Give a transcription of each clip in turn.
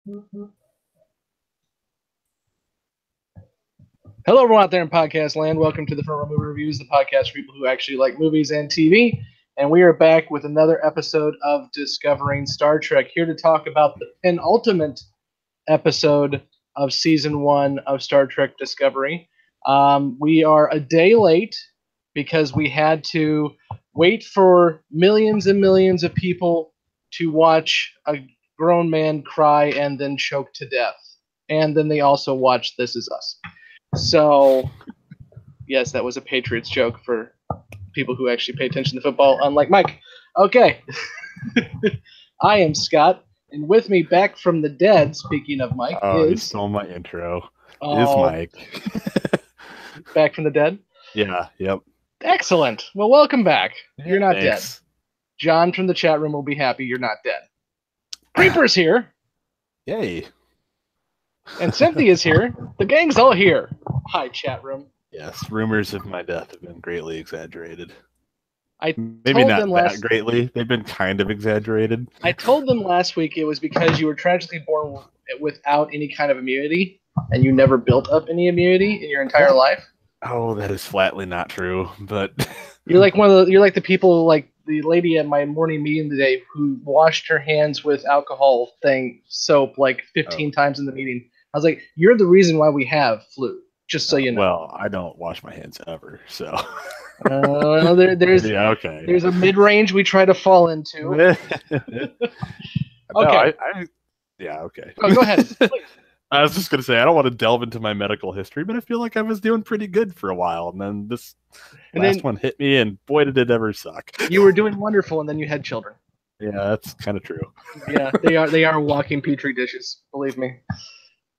Hello, everyone out there in podcast land. Welcome to the Front Row Movie Reviews, the podcast for people who actually like movies and TV. And we are back with another episode of Discovering Star Trek, here to talk about the penultimate episode of Season 1 of Star Trek Discovery. We are a day late because we had to wait for millions and millions of people to watch a grown man cry and then choke to death. And then they also watched This Is Us. So, yes, that was a Patriots joke for people who actually pay attention to football, unlike Mike. Okay. I am Scott, and with me back from the dead, speaking of Mike, you is... stole my intro. Is Mike. Back from the dead? Yeah, yep. Excellent. Well, welcome back. You're not Thanks. dead. John from the chat room will be happy you're not dead. Creeper's here. Yay. And Cynthia's here. The gang's all here. Hi, chat room. Yes, rumors of my death have been greatly exaggerated. Maybe not that greatly. They've been kind of exaggerated. I told them last week it was because you were tragically born without any kind of immunity, and you never built up any immunity in your entire life. Oh, that is flatly not true. But you're like the people, like the lady at my morning meeting today who washed her hands with alcohol soap like 15 times in the meeting. I was like, you're the reason why we have flu, just so you know. Well, I don't wash my hands ever, so. There's yeah, okay. There's a mid-range we try to fall into. Okay. Yeah, okay. Oh, go ahead. I was just going to say, I don't want to delve into my medical history, but I feel like I was doing pretty good for a while, and then this last one hit me, and boy, did it ever suck. You were doing wonderful, and then you had children. Yeah, that's kind of true. Yeah, they are walking petri dishes, believe me.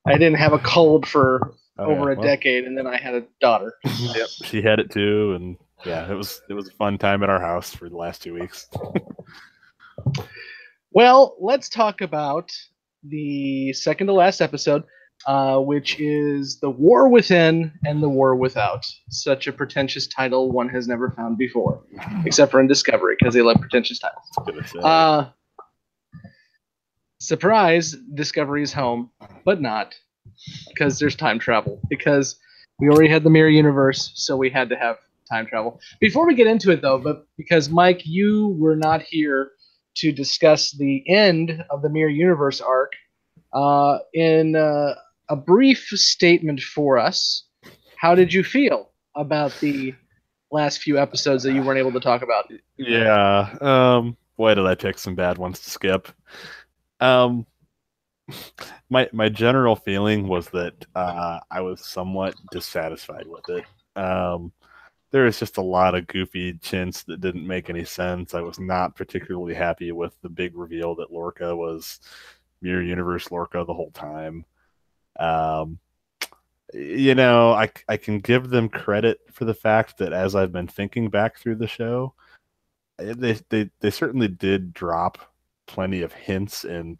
I didn't have a cold for over a decade, and then I had a daughter. Yep, she had it too, and yeah, it was a fun time at our house for the last 2 weeks. Well, let's talk about the second to last episode, which is The War Within and The War Without. Such a pretentious title one has never found before, except for in Discovery, because they love pretentious titles. Surprise, Discovery is home, but not, because there's time travel, because we already had the mirror universe, so we had to have time travel. Before we get into it, though, but because, Mike, you were not here to discuss the end of the mirror universe arc, in a brief statement for us, how did you feel about the last few episodes that you weren't able to talk about? Yeah, boy, did I pick some bad ones to skip. My general feeling was that I was somewhat dissatisfied with it. There was just a lot of goofy chintz that didn't make any sense. I was not particularly happy with the big reveal that Lorca was Mirror Universe Lorca the whole time. I can give them credit for the fact that as I've been thinking back through the show, they certainly did drop plenty of hints and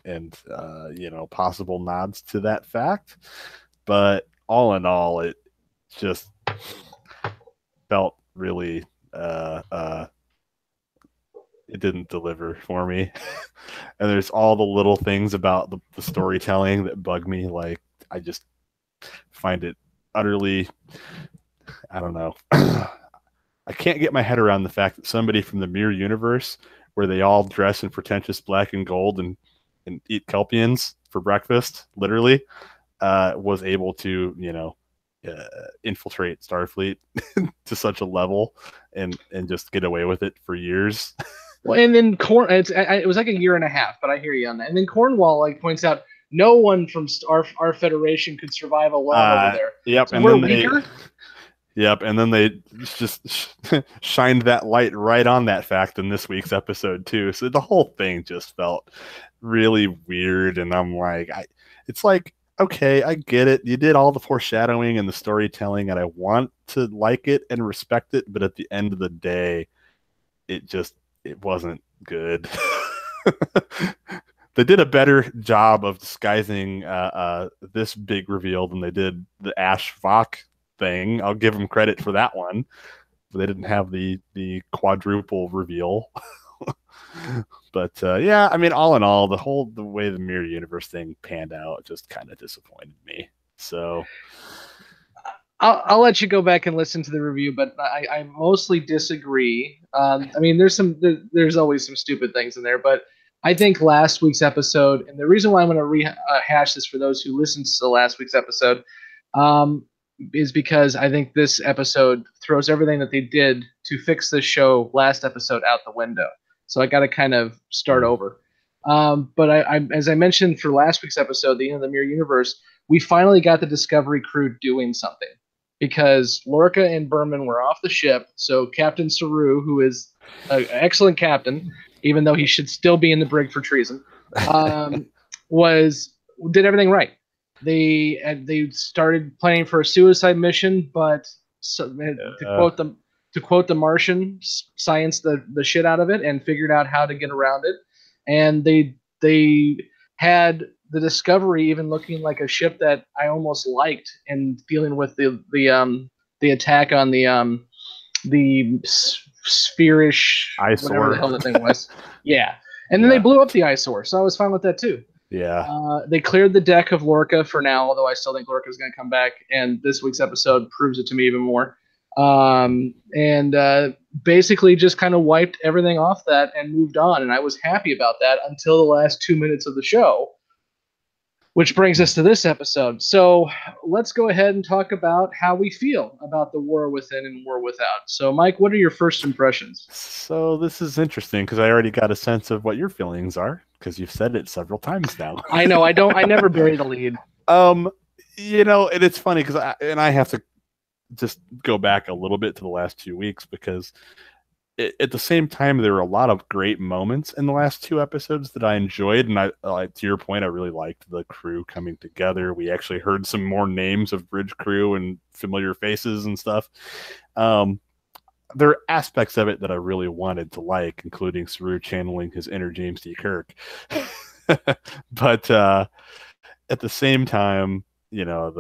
possible nods to that fact, but all in all, it just felt really it didn't deliver for me. And there's all the little things about the storytelling that bug me. Like, I just find it utterly, I don't know. I can't get my head around the fact that somebody from the Mirror Universe, where they all dress in pretentious black and gold and eat Kelpians for breakfast, literally, was able to, infiltrate Starfleet to such a level and just get away with it for years. Well, and then it was like a year and a half, but I hear you on that. And then Cornwall points out no one from our Federation could survive alone over there. Yep, so and we're weaker. Yep, and then they just shined that light right on that fact in this week's episode too. So the whole thing just felt really weird, and I'm like, it's like, okay, I get it. You did all the foreshadowing and the storytelling, and I want to like it and respect it, but at the end of the day, it wasn't good. They did a better job of disguising this big reveal than they did the Ash Vok thing. I'll give them credit for that one. But they didn't have the quadruple reveal. But yeah, I mean, all in all, the way the mirror universe thing panned out just kind of disappointed me. So I'll let you go back and listen to the review, but I mostly disagree. I mean, there's always some stupid things in there, but I think last week's episode, and the reason why I'm going to rehash this for those who listened to the last week's episode, um, is because I think this episode throws everything that they did to fix this show last episode out the window. So I got to kind of start over. But as I mentioned for last week's episode, the end of the Mirror Universe, we finally got the Discovery crew doing something because Lorca and Berman were off the ship. So Captain Saru, who is an excellent captain, even though he should still be in the brig for treason, did everything right. They started planning for a suicide mission, but to quote the Martian, science the shit out of it and figured out how to get around it. And they had the Discovery even looking like a ship that I almost liked, and dealing with the attack on the spherish eyesore, whatever the hell that thing was. Yeah, and then they blew up the eyesore, so I was fine with that too. Yeah. They cleared the deck of Lorca for now, although I still think Lorca is going to come back, and this week's episode proves it to me even more. And basically just kind of wiped everything off that and moved on, and I was happy about that until the last 2 minutes of the show, which brings us to this episode. So let's go ahead and talk about how we feel about the War Within and War Without. So Mike, what are your first impressions? So this is interesting because I already got a sense of what your feelings are because you've said it several times now. I know. I never bury the lead. You know, and it's funny because I have to just go back a little bit to the last 2 weeks because at the same time there were a lot of great moments in the last 2 episodes that I enjoyed, and I to your point, I really liked the crew coming together. We actually heard some more names of bridge crew and familiar faces and stuff. There are aspects of it that I really wanted to like, including Saru channeling his inner James T. Kirk. But at the same time, you know,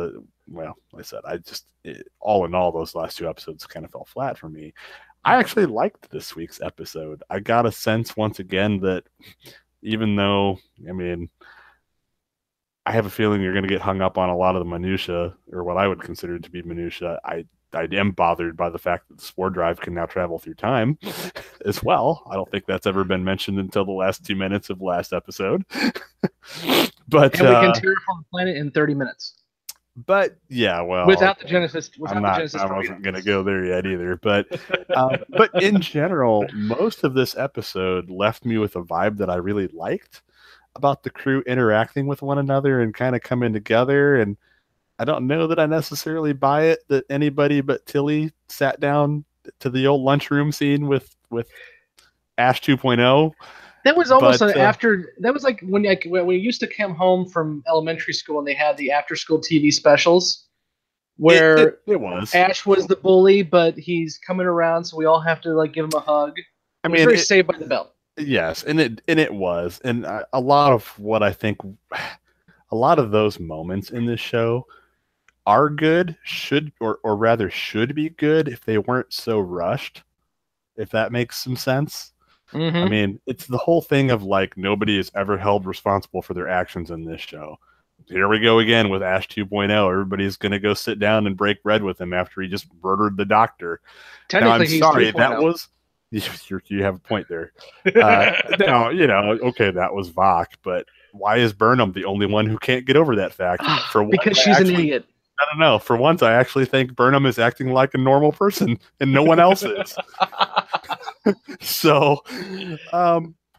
like I said, all in all, those last 2 episodes kind of fell flat for me. I actually liked this week's episode. I got a sense once again that even though, I mean, I have a feeling you're going to get hung up on a lot of the minutia, or what I would consider to be minutia. I am bothered by the fact that the spore drive can now travel through time as well. I don't think that's ever been mentioned until the last 2 minutes of the last episode. But and we can terraform the planet in 30 minutes. But yeah, well, without the Genesis, I wasn't going to go there yet either. But but in general, most of this episode left me with a vibe that I really liked about the crew interacting with one another and kind of coming together. And I don't know that I necessarily buy it that anybody but Tilly sat down to the old lunchroom scene with Ash 2.0. That was almost after. That was like when we used to come home from elementary school and they had the after-school TV specials, where it was Ash was the bully, but he's coming around, so we all have to like give him a hug. I mean, very Saved by the Bell. Yes, and it was, and a lot of what I think, a lot of those moments in this show are good, should be good if they weren't so rushed. If that makes some sense. Mm-hmm. I mean, it's the whole thing of like nobody is ever held responsible for their actions in this show. Here we go again with Ash 2.0. Everybody's going to go sit down and break bread with him after he just murdered the doctor. Technically, now, I'm sorry, that was... You have a point there. Now, you know, okay, that was Vok, but why is Burnham the only one who can't get over that fact? Because she's an idiot. I don't know. For once, I actually think Burnham is acting like a normal person, and no one else is. So,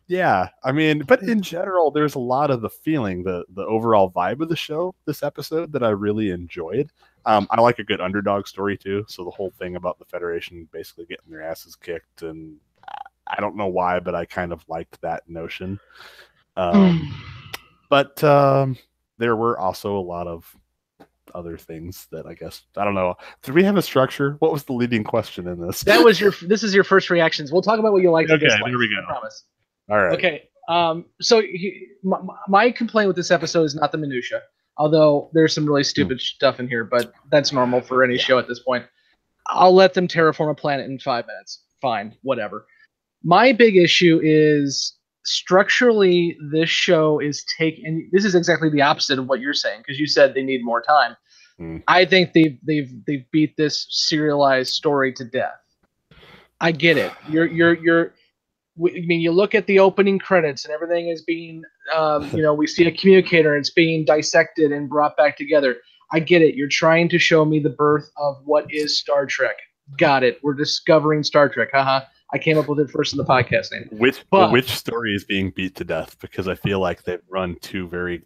yeah. I mean, but in general, there's a lot of the feeling, the overall vibe of the show, this episode, that I really enjoyed. I like a good underdog story, too. So the whole thing about the Federation basically getting their asses kicked, and I don't know why, but I kind of liked that notion. But there were also a lot of other things that I guess, I don't know. Did we have a structure? What was the leading question in this? This is your first reactions. We'll talk about what you liked. Okay, there we go. I promise. All right. Okay. So my complaint with this episode is not the minutia, although there's some really stupid stuff in here, but that's normal for any show at this point. I'll let them terraform a planet in 5 minutes. Fine, whatever. My big issue is structurally this show is taking. This is exactly the opposite of what you're saying because you said they need more time. Mm. I think they've beat this serialized story to death. I get it. I mean, you look at the opening credits and everything is being, we see a communicator and it's being dissected and brought back together. I get it. You're trying to show me the birth of what is Star Trek. Got it. We're discovering Star Trek. Haha. I came up with it first in the podcast name. Which story is being beat to death? Because I feel like they've run two very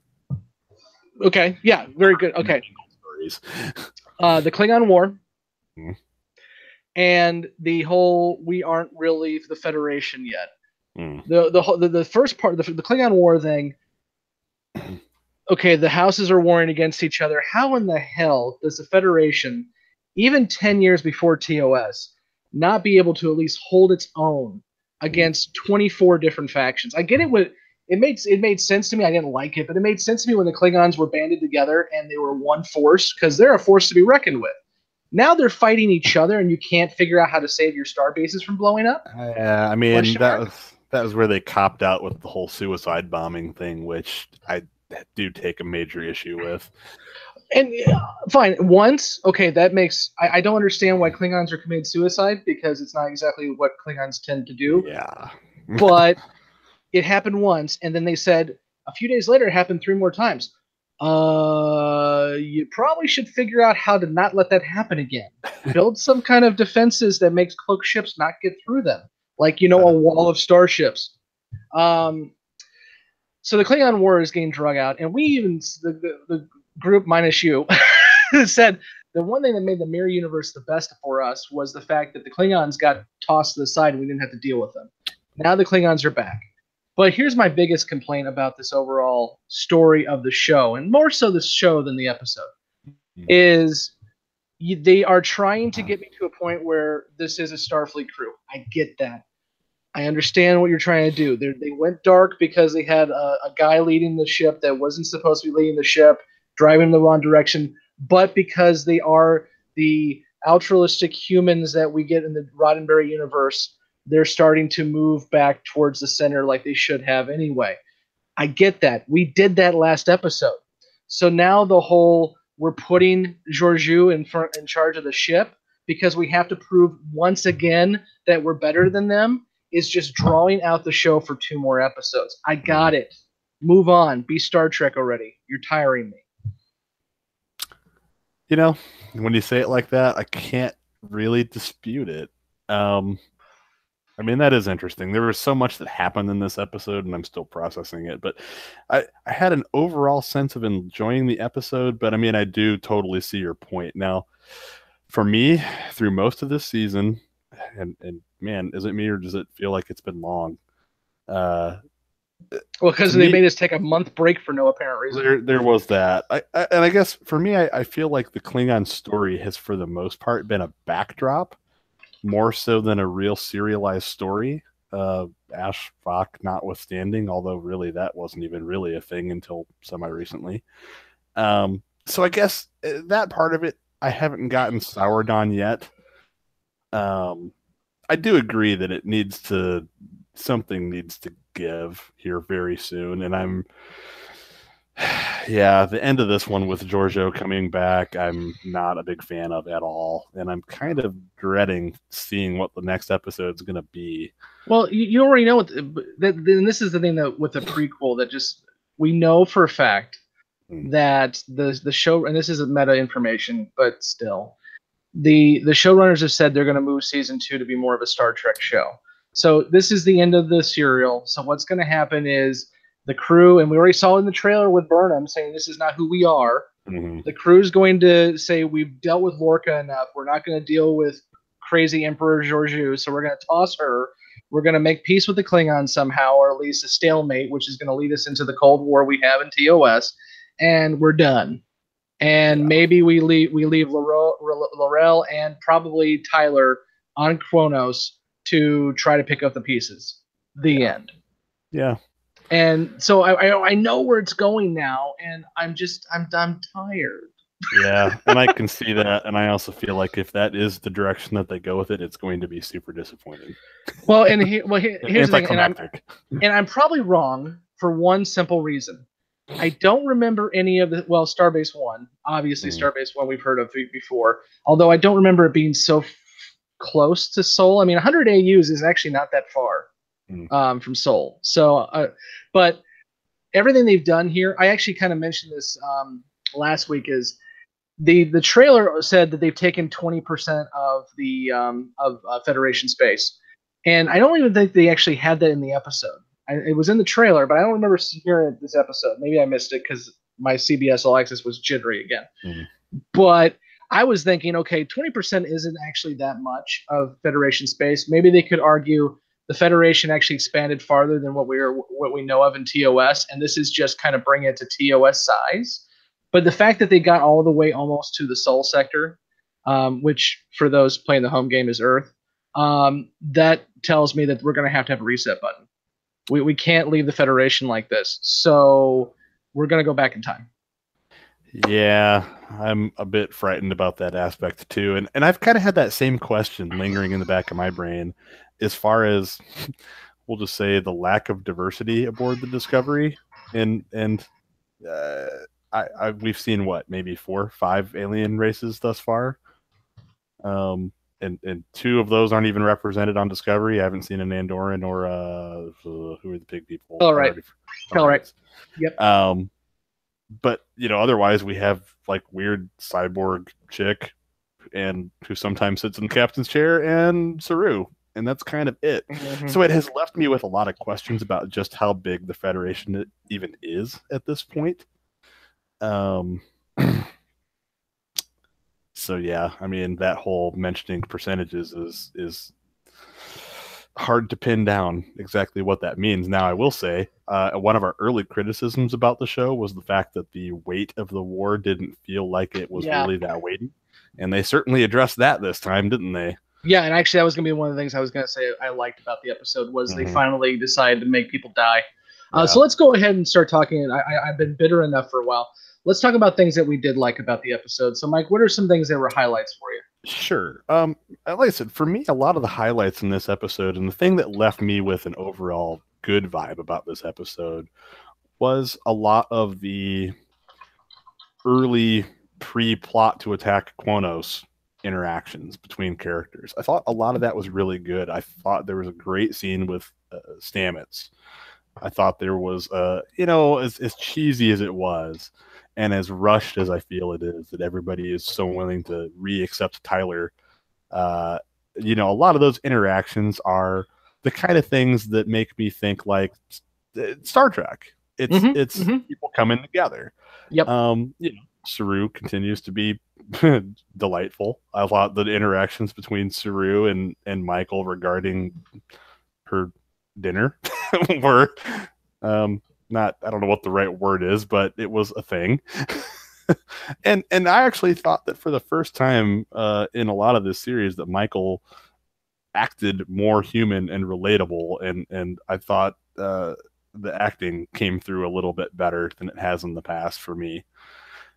okay, yeah, very good. Okay, stories. The Klingon War. Mm. And the whole we aren't really the Federation yet. Mm. The first part, the Klingon War thing. Okay, the houses are warring against each other. How in the hell does the Federation, even 10 years before TOS, not be able to at least hold its own against 24 different factions? I get it. It made sense to me. I didn't like it, but it made sense to me when the Klingons were banded together and they were one force because they're a force to be reckoned with. Now they're fighting each other, and you can't figure out how to save your star bases from blowing up. I mean that was where they copped out with the whole suicide bombing thing, which I do take a major issue with. And fine, once okay, that makes I don't understand why Klingons are committing suicide because it's not exactly what Klingons tend to do. Yeah, but it happened once, and then they said a few days later it happened 3 more times. You probably should figure out how to not let that happen again. Build some kind of defenses that makes cloaked ships not get through them, like a wall of starships. So the Klingon War is getting drug out, and we even the group minus you said the one thing that made the Mirror Universe the best for us was the fact that the Klingons got tossed to the side and we didn't have to deal with them. Now the Klingons are back. But here's my biggest complaint about this overall story of the show, and more so the show than the episode, is they are trying to get me to a point where this is a Starfleet crew. I get that. I understand what you're trying to do. They went dark because they had a guy leading the ship that wasn't supposed to be leading the ship, driving in the wrong direction, but because they are the altruistic humans that we get in the Roddenberry universe, they're starting to move back towards the center like they should have anyway. I get that. We did that last episode. So now the whole we're putting Georgiou in charge of the ship because we have to prove once again that we're better than them is just drawing out the show for 2 more episodes. I got it. Move on. Be Star Trek already. You're tiring me. When you say it like that, I can't really dispute it. I mean, that is interesting. There was so much that happened in this episode, and I'm still processing it. But I had an overall sense of enjoying the episode, but I mean, I do totally see your point. Now, for me, through most of this season, and man, is it me or does it feel like it's been long? Well, because they made us take a month break for no apparent reason. There was that. And I guess for me, I feel like the Klingon story has, for the most part, been a backdrop more so than a real serialized story. Ash Vok notwithstanding, although really that wasn't even really a thing until semi-recently. So I guess that part of it I haven't gotten soured on yet. I do agree that something needs to give here very soon, and the end of this one with Georgiou coming back, I'm not a big fan of at all, and I'm kind of dreading seeing what the next episode's going to be. Well, you already know then this is the thing that with the prequel that just we know for a fact that the show, and this isn't meta information, but still, the showrunners have said they're going to move season 2 to be more of a Star Trek show. So this is the end of the serial. So what's going to happen is the crew, and we already saw in the trailer with Burnham saying this is not who we are. Mm-hmm. The crew's going to say we've dealt with Lorca enough. We're not going to deal with crazy Emperor Georgiou, so we're going to toss her. We're going to make peace with the Klingons somehow, or at least a stalemate, which is going to lead us into the Cold War we have in TOS, and we're done. And maybe we leave Laurel and probably Tyler on Kronos to try to pick up the pieces. The end. Yeah. And so I know where it's going now, and I'm tired. Yeah, and I can see that, and I also feel like if that is the direction that they go with it, it's going to be super disappointing. Well, and here's the thing, Anticlimactic. and I'm probably wrong for one simple reason. I don't remember any of the Starbase One. Obviously, Mm. Starbase One we've heard of before. Although I don't remember it being so close to Sol. I mean, 100 AUs is actually not that far Mm. from Sol. So, but everything they've done here, I actually kind of mentioned this last week. Is the trailer said that they've taken 20% of the Federation space, and I don't even think they actually had that in the episode. It was in the trailer, but I don't remember hearing it this episode. Maybe I missed it because my CBS All Access was jittery again. Mm. But I was thinking, okay, 20% isn't actually that much of Federation space. Maybe they could argue the Federation actually expanded farther than what we know of in TOS, and this is just kind of bringing it to TOS size. But the fact that they got all the way almost to the Soul sector, which for those playing the home game is Earth, that tells me that we're going to have a reset button. We can't leave the Federation like this, so we're going to go back in time. Yeah, I'm a bit frightened about that aspect too, and I've kind of had that same question lingering in the back of my brain, as far as we'll just say the lack of diversity aboard the Discovery, and uh, we've seen what, maybe 4 5 alien races thus far. And two of those aren't even represented on Discovery. I haven't seen an Andorian or who are the pig people? All right. All right. Yep. But otherwise we have like weird cyborg chick, and who sometimes sits in the captain's chair, and Saru, and that's kind of it. Mm-hmm. So it has left me with a lot of questions about just how big the Federation even is at this point. So yeah, I mean, that whole mentioning percentages is hard to pin down exactly what that means. Now, I will say, one of our early criticisms about the show was the fact that the weight of the war didn't feel like it was really that weighty, and they certainly addressed that this time, didn't they? Yeah, and actually, that was going to be one of the things I was going to say I liked about the episode was they finally decided to make people die. So let's go ahead and start talking. I've been bitter enough for a while. Let's talk about things that we did like about the episode. So, Mike, what are some things that were highlights for you? Sure. Like I said, for me, a lot of the highlights in this episode, and the thing that left me with an overall good vibe about this episode, was a lot of the early pre-plot to attack Quonos interactions between characters. I thought a lot of that was really good. I thought there was a great scene with Stamets. I thought there was, as cheesy as it was, and as rushed as I feel it is, that everybody is so willing to re-accept Tyler. A lot of those interactions are the kind of things that make me think like Star Trek. It's people coming together. Yep. Saru continues to be delightful. I thought the interactions between Saru and Michael regarding her dinner were not, I don't know what the right word is, but it was a thing. and I actually thought that for the first time in a lot of this series that Michael acted more human and relatable, and I thought the acting came through a little bit better than it has in the past for me.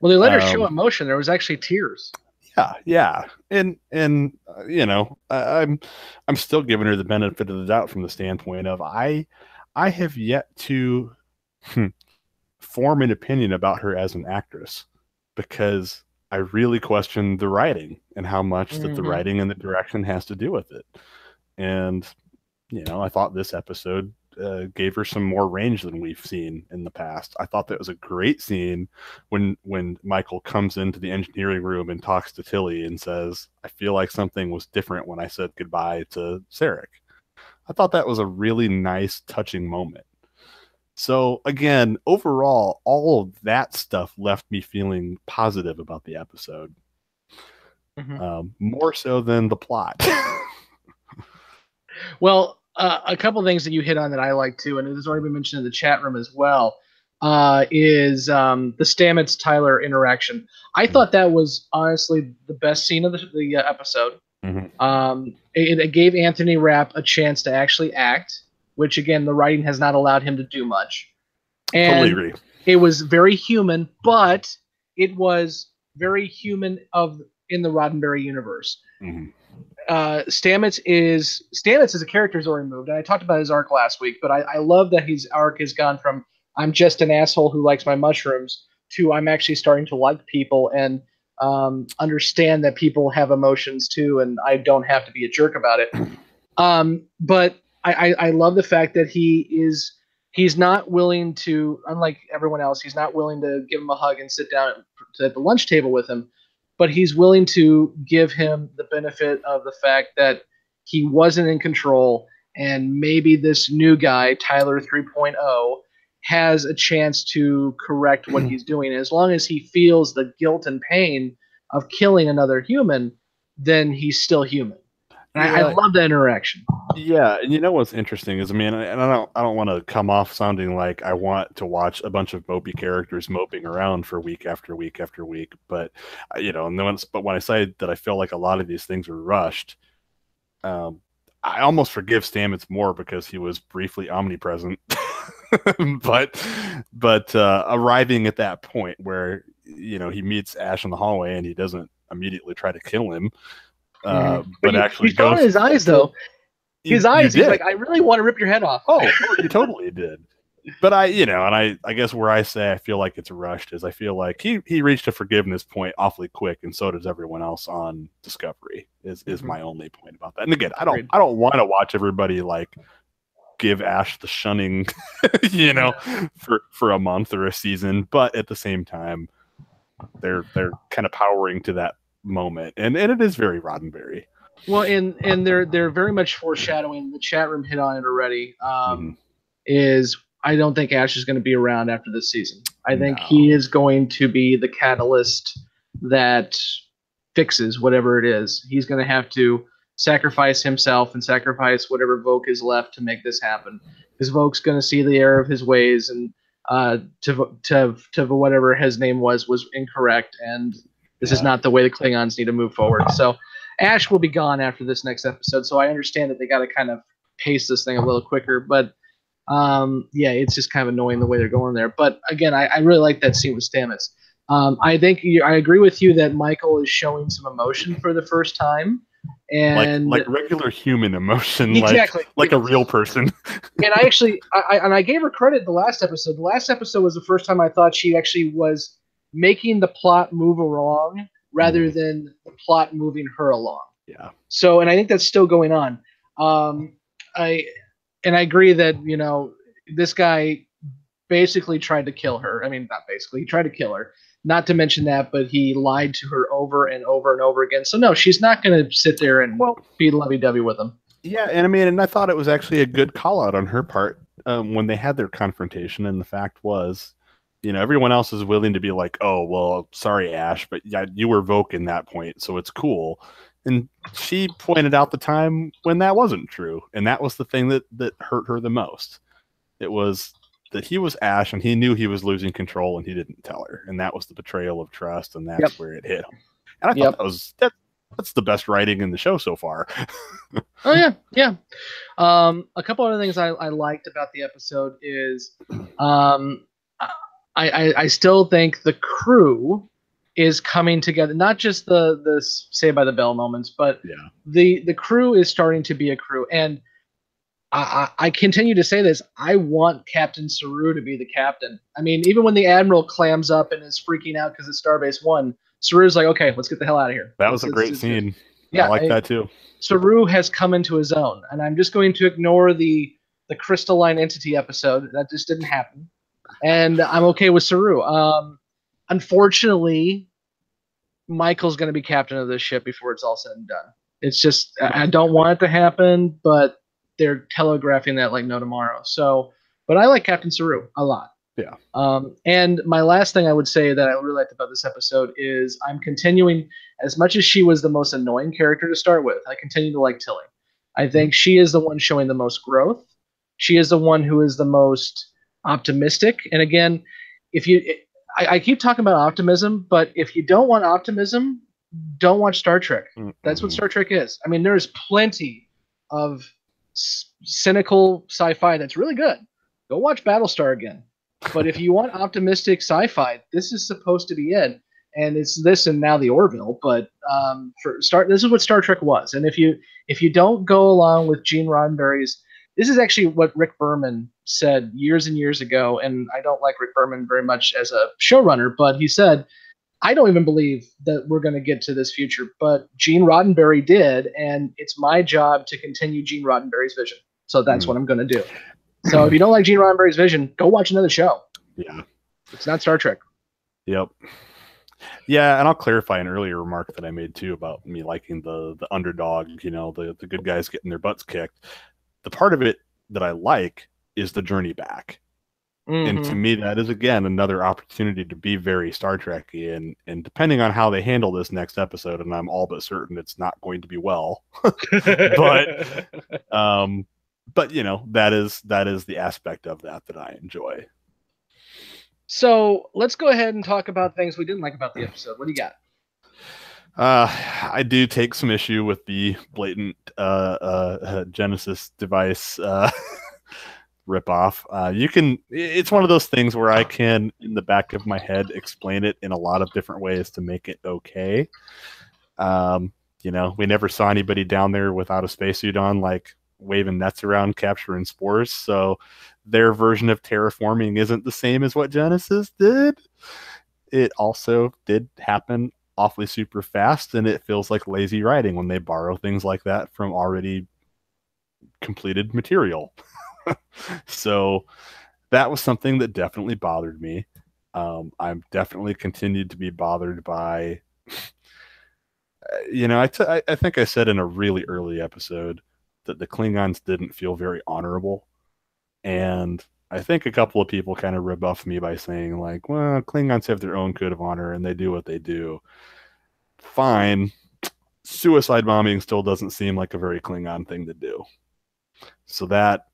Well, they let her show emotion. There was actually tears. Yeah, and I'm still giving her the benefit of the doubt from the standpoint of I have yet to form an opinion about her as an actress, because I really question the writing and how much that the writing and the direction has to do with it. And I thought this episode gave her some more range than we've seen in the past. I thought that was a great scene when Michael comes into the engineering room and talks to Tilly and says, "I feel like something was different when I said goodbye to Sarek." I thought that was a really nice, touching moment. So again, overall, all of that stuff left me feeling positive about the episode. More so than the plot. Well, a couple things that you hit on that I like too, and it has already been mentioned in the chat room as well, is the Stamets-Tyler interaction. I thought that was honestly the best scene of the episode. It gave Anthony Rapp a chance to actually act, which again, the writing has not allowed him to do much. And totally agree. It was very human, but it was very human of in the Roddenberry universe. Mm-hmm. Stamets as a character is already moved, and I talked about his arc last week. But I love that his arc has gone from I'm just an asshole who likes my mushrooms to I'm actually starting to like people and understand that people have emotions too, and I don't have to be a jerk about it. But I love the fact that he's not willing to, unlike everyone else, he's not willing to give him a hug and sit down at the lunch table with him, but he's willing to give him the benefit of the fact that he wasn't in control, and maybe this new guy, Tyler 3.0, has a chance to correct what he's doing. As long as he feels the guilt and pain of killing another human, then he's still human. And I love that interaction. Yeah, and you know what's interesting is, I mean, and I don't want to come off sounding like I want to watch a bunch of mopey characters moping around for week after week after week, but but when I say that I feel like a lot of these things are rushed, I almost forgive Stamets more because he was briefly omnipresent, but arriving at that point where he meets Ash in the hallway and he doesn't immediately try to kill him, but actually you saw in his eyes though. His eyes, he's like, I really want to rip your head off. Oh, you totally did. But I guess where I say I feel like it's rushed is I feel like he reached a forgiveness point awfully quick, and so does everyone else on Discovery. Is my only point about that. And again, I don't want to watch everybody like give Ash the shunning, for a month or a season. But at the same time, they're kind of powering to that moment, and it is very Roddenberry. Well, and they're very much foreshadowing. The chat room hit on it already. Is I don't think Ash is going to be around after this season. I think he is going to be the catalyst that fixes whatever it is. He's going to have to sacrifice himself and sacrifice whatever Vogue is left to make this happen. Because Vogue's going to see the error of his ways, and to whatever his name was incorrect, and this is not the way the Klingons need to move forward. So Ash will be gone after this next episode, so I understand that they got to kind of pace this thing a little quicker. But it's just kind of annoying the way they're going there. But again, I really like that scene with Stamets. I think I agree with you that Michael is showing some emotion for the first time, and like regular human emotion, exactly, like a real person. And I gave her credit the last episode. The last episode was the first time I thought she actually was making the plot move along rather than the plot moving her along. Yeah. So, and I think that's still going on. I agree that, this guy basically tried to kill her. I mean, not basically, he tried to kill her. Not to mention that, but he lied to her over and over and over again. So no, she's not going to sit there and be lovey-dovey with him. Yeah, and I mean, and I thought it was actually a good call out on her part when they had their confrontation. And the fact was, everyone else is willing to be like, oh, well, sorry, Ash, but yeah, you were Vogue in that point, so it's cool. And she pointed out the time when that wasn't true. And that was the thing that hurt her the most. It was that he was Ash and he knew he was losing control and he didn't tell her. And that was the betrayal of trust, and that's where it hit him. And I thought that's the best writing in the show so far. Oh, yeah. A couple other things I liked about the episode is I still think the crew is coming together, not just the Saved by the Bell moments, but the crew is starting to be a crew. And I continue to say this. I want Captain Saru to be the captain. I mean, even when the Admiral clams up and is freaking out because it's Starbase 1, Saru's like, okay, let's get the hell out of here. That was a great scene. Yeah, I like that too. Saru has come into his own, and I'm just going to ignore the crystalline entity episode. That just didn't happen. And I'm okay with Saru. Unfortunately, Michael's going to be captain of this ship before it's all said and done. It's just, I don't want it to happen, but they're telegraphing that like no tomorrow. So, but I like Captain Saru a lot. Yeah. And my last thing I would say that I really liked about this episode is I'm continuing, as much as she was the most annoying character to start with, I continue to like Tilly. I think she is the one showing the most growth. She is the one who is the most optimistic. And again, I keep talking about optimism, but if you don't want optimism, don't watch Star Trek. That's what Star Trek is. I mean, there's plenty of cynical sci-fi that's really good. Go watch Battlestar again. But if you want optimistic sci-fi, this is supposed to be it. and it's this and now the Orville. But this is what Star Trek was. And if you don't go along with Gene Roddenberry's, this is actually what Rick Berman said years and years ago. And I don't like Rick Berman very much as a showrunner, but he said, I don't even believe that we're going to get to this future, but Gene Roddenberry did, and it's my job to continue Gene Roddenberry's vision. So that's what I'm going to do. So if you don't like Gene Roddenberry's vision, go watch another show. Yeah. It's not Star Trek. Yep. Yeah, and I'll clarify an earlier remark that I made too about me liking the underdog, the good guys getting their butts kicked. The part of it that I like is the journey back. And to me, that is, again, another opportunity to be very Star Trek-y. And depending on how they handle this next episode, and I'm all but certain it's not going to be well, but that is the aspect of that I enjoy. So let's go ahead and talk about things we didn't like about the episode. What do you got? I do take some issue with the blatant Genesis device ripoff. It's one of those things where I can, in the back of my head, explain it in a lot of different ways to make it okay. We never saw anybody down there without a spacesuit on, like waving nets around, capturing spores. So their version of terraforming isn't the same as what Genesis did. It also did happen awfully super fast, and it feels like lazy writing when they borrow things like that from already completed material. So that was something that definitely bothered me. I'm definitely continued to be bothered by, I think I said in a really early episode that the Klingons didn't feel very honorable. And I think a couple of people kind of rebuffed me by saying, like, well, Klingons have their own code of honor and they do what they do. Fine. Suicide bombing still doesn't seem like a very Klingon thing to do. So that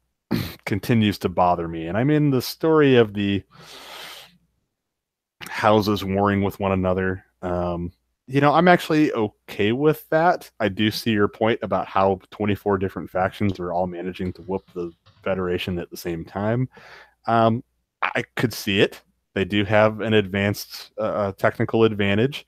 continues to bother me. And I mean, the story of the houses warring with one another, I'm actually okay with that. I do see your point about how 24 different factions are all managing to whoop the Federation at the same time. I could see it. They do have an advanced technical advantage.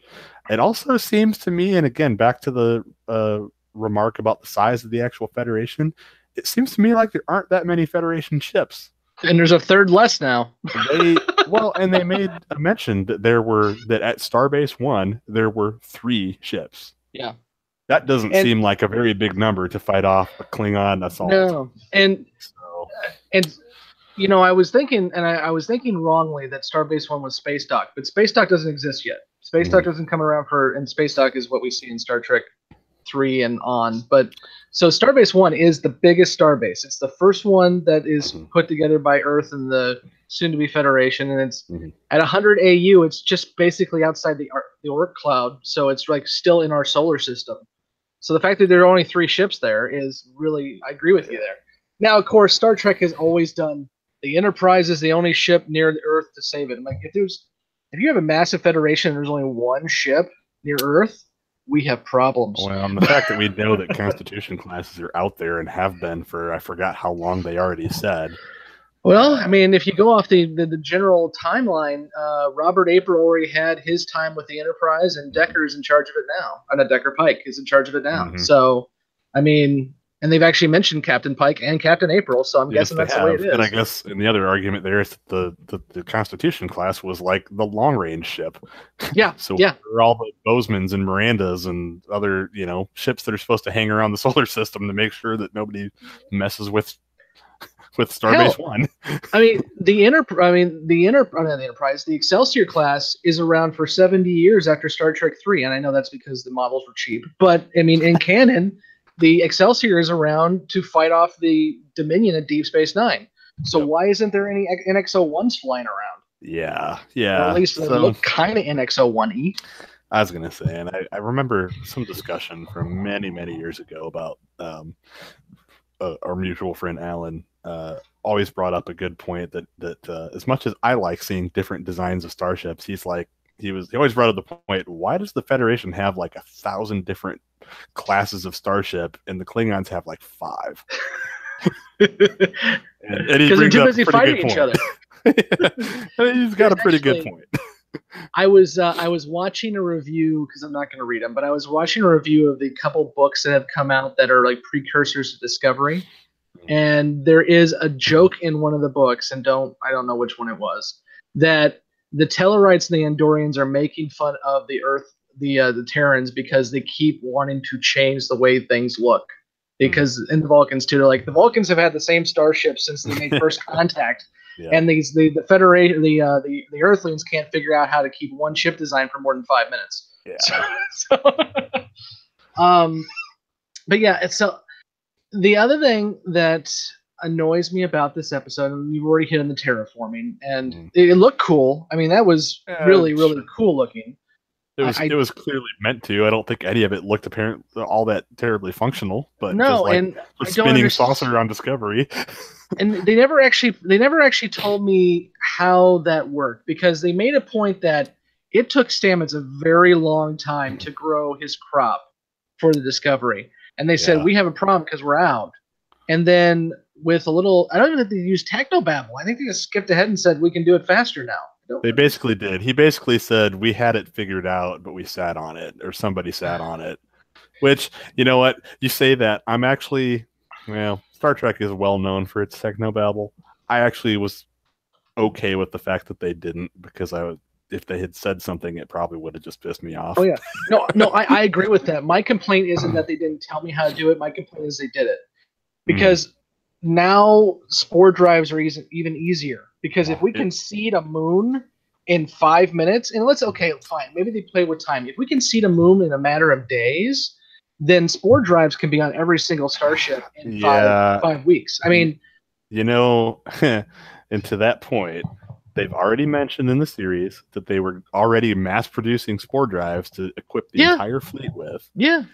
It also seems to me, and again, back to the remark about the size of the actual Federation, it seems to me like there aren't that many Federation ships. And there's a third less now. And they made a mention that that at Starbase 1, there were 3 ships. Yeah. That doesn't seem like a very big number to fight off a Klingon assault. No. And I was thinking, and I was thinking wrongly that Starbase 1 was Space Dock, but Space Dock doesn't exist yet. Space Dock doesn't come around and Space Dock is what we see in Star Trek 3 and on. But so Starbase 1 is the biggest starbase. It's the first one that is put together by Earth and the soon-to-be Federation, and it's at 100 AU. It's just basically outside the Oort cloud, so it's like still in our solar system. So the fact that there are only 3 ships there is really, I agree with you there. Now, of course, Star Trek has always done the Enterprise is the only ship near the Earth to save it. I'm like, if you have a massive Federation and there's only 1 ship near Earth, we have problems. Well, and the fact that we know that Constitution classes are out there and have been for, I forgot how long they already said. Well, I mean, if you go off the general timeline, Robert April already had his time with the Enterprise, and Decker is in charge of it now. Not Decker, Pike is in charge of it now. So, I mean, and they've actually mentioned Captain Pike and Captain April, so I'm guessing that's the way it is. And I guess, and the other argument there is that the Constitution class was like the long-range ship. Yeah, so there are all the Bozeman's and Mirandas and other, ships that are supposed to hang around the solar system to make sure that nobody messes with Starbase 1. I mean, the Enterprise, the Excelsior class is around for 70 years after Star Trek 3, and I know that's because the models were cheap. But I mean, in canon, the Excelsior is around to fight off the Dominion at Deep Space Nine. So why isn't there any NX-01s flying around? Yeah. Or at least they look kind of NX-01-y. I was going to say, and I remember some discussion from many, many years ago about our mutual friend Alan always brought up a good point that as much as I like seeing different designs of starships, he always brought up the point, why does the Federation have like 1,000 different classes of starship and the Klingons have like 5? Because they're too busy fighting each other. He's got a pretty good point. I was watching a review because I'm not going to read them, but I was watching a review of the couple books that have come out that are like precursors to Discovery, and there is a joke in one of the books, and I don't know which one it was, that the Tellarites and the Andorians are making fun of the Earth, the Terrans, because they keep wanting to change the way things look. Because in the Vulcans too, they're like the Vulcans have had the same starship since they made first contact, Yeah. and the Federation, the Earthlings can't figure out how to keep one ship design for more than 5 minutes. Yeah. But yeah, so the other thing that annoys me about this episode, and you've already hit on the terraforming, and it looked cool. I mean, that was really cool looking. It was clearly meant to. I don't think any of it looked apparent all that terribly functional, but no, just like and a spinning saucer on Discovery. And they never actually told me how that worked, because they made a point that it took Stamets a very long time to grow his crop for the Discovery, and they said we have a problem because we're out. And then with a little, I don't even think they used technobabble. I think they just skipped ahead and said we can do it faster now. They basically did. He basically said we had it figured out, but we sat on it, or somebody sat on it. Which, you know what? You say that. I'm actually, well, Star Trek is well known for its technobabble. I actually was okay with the fact that they didn't, because if they had said something, it probably would have just pissed me off. Oh yeah, no, I agree with that. My complaint isn't that they didn't tell me how to do it. My complaint is they did it, because now spore drives are even easier. Because if we can seed a moon in 5 minutes, and fine, maybe they play with time. If we can seed a moon in a matter of days, then spore drives can be on every single starship in 5 weeks. I mean, you know, and to that point, they've already mentioned in the series that they were already mass producing spore drives to equip the entire fleet with. Yeah.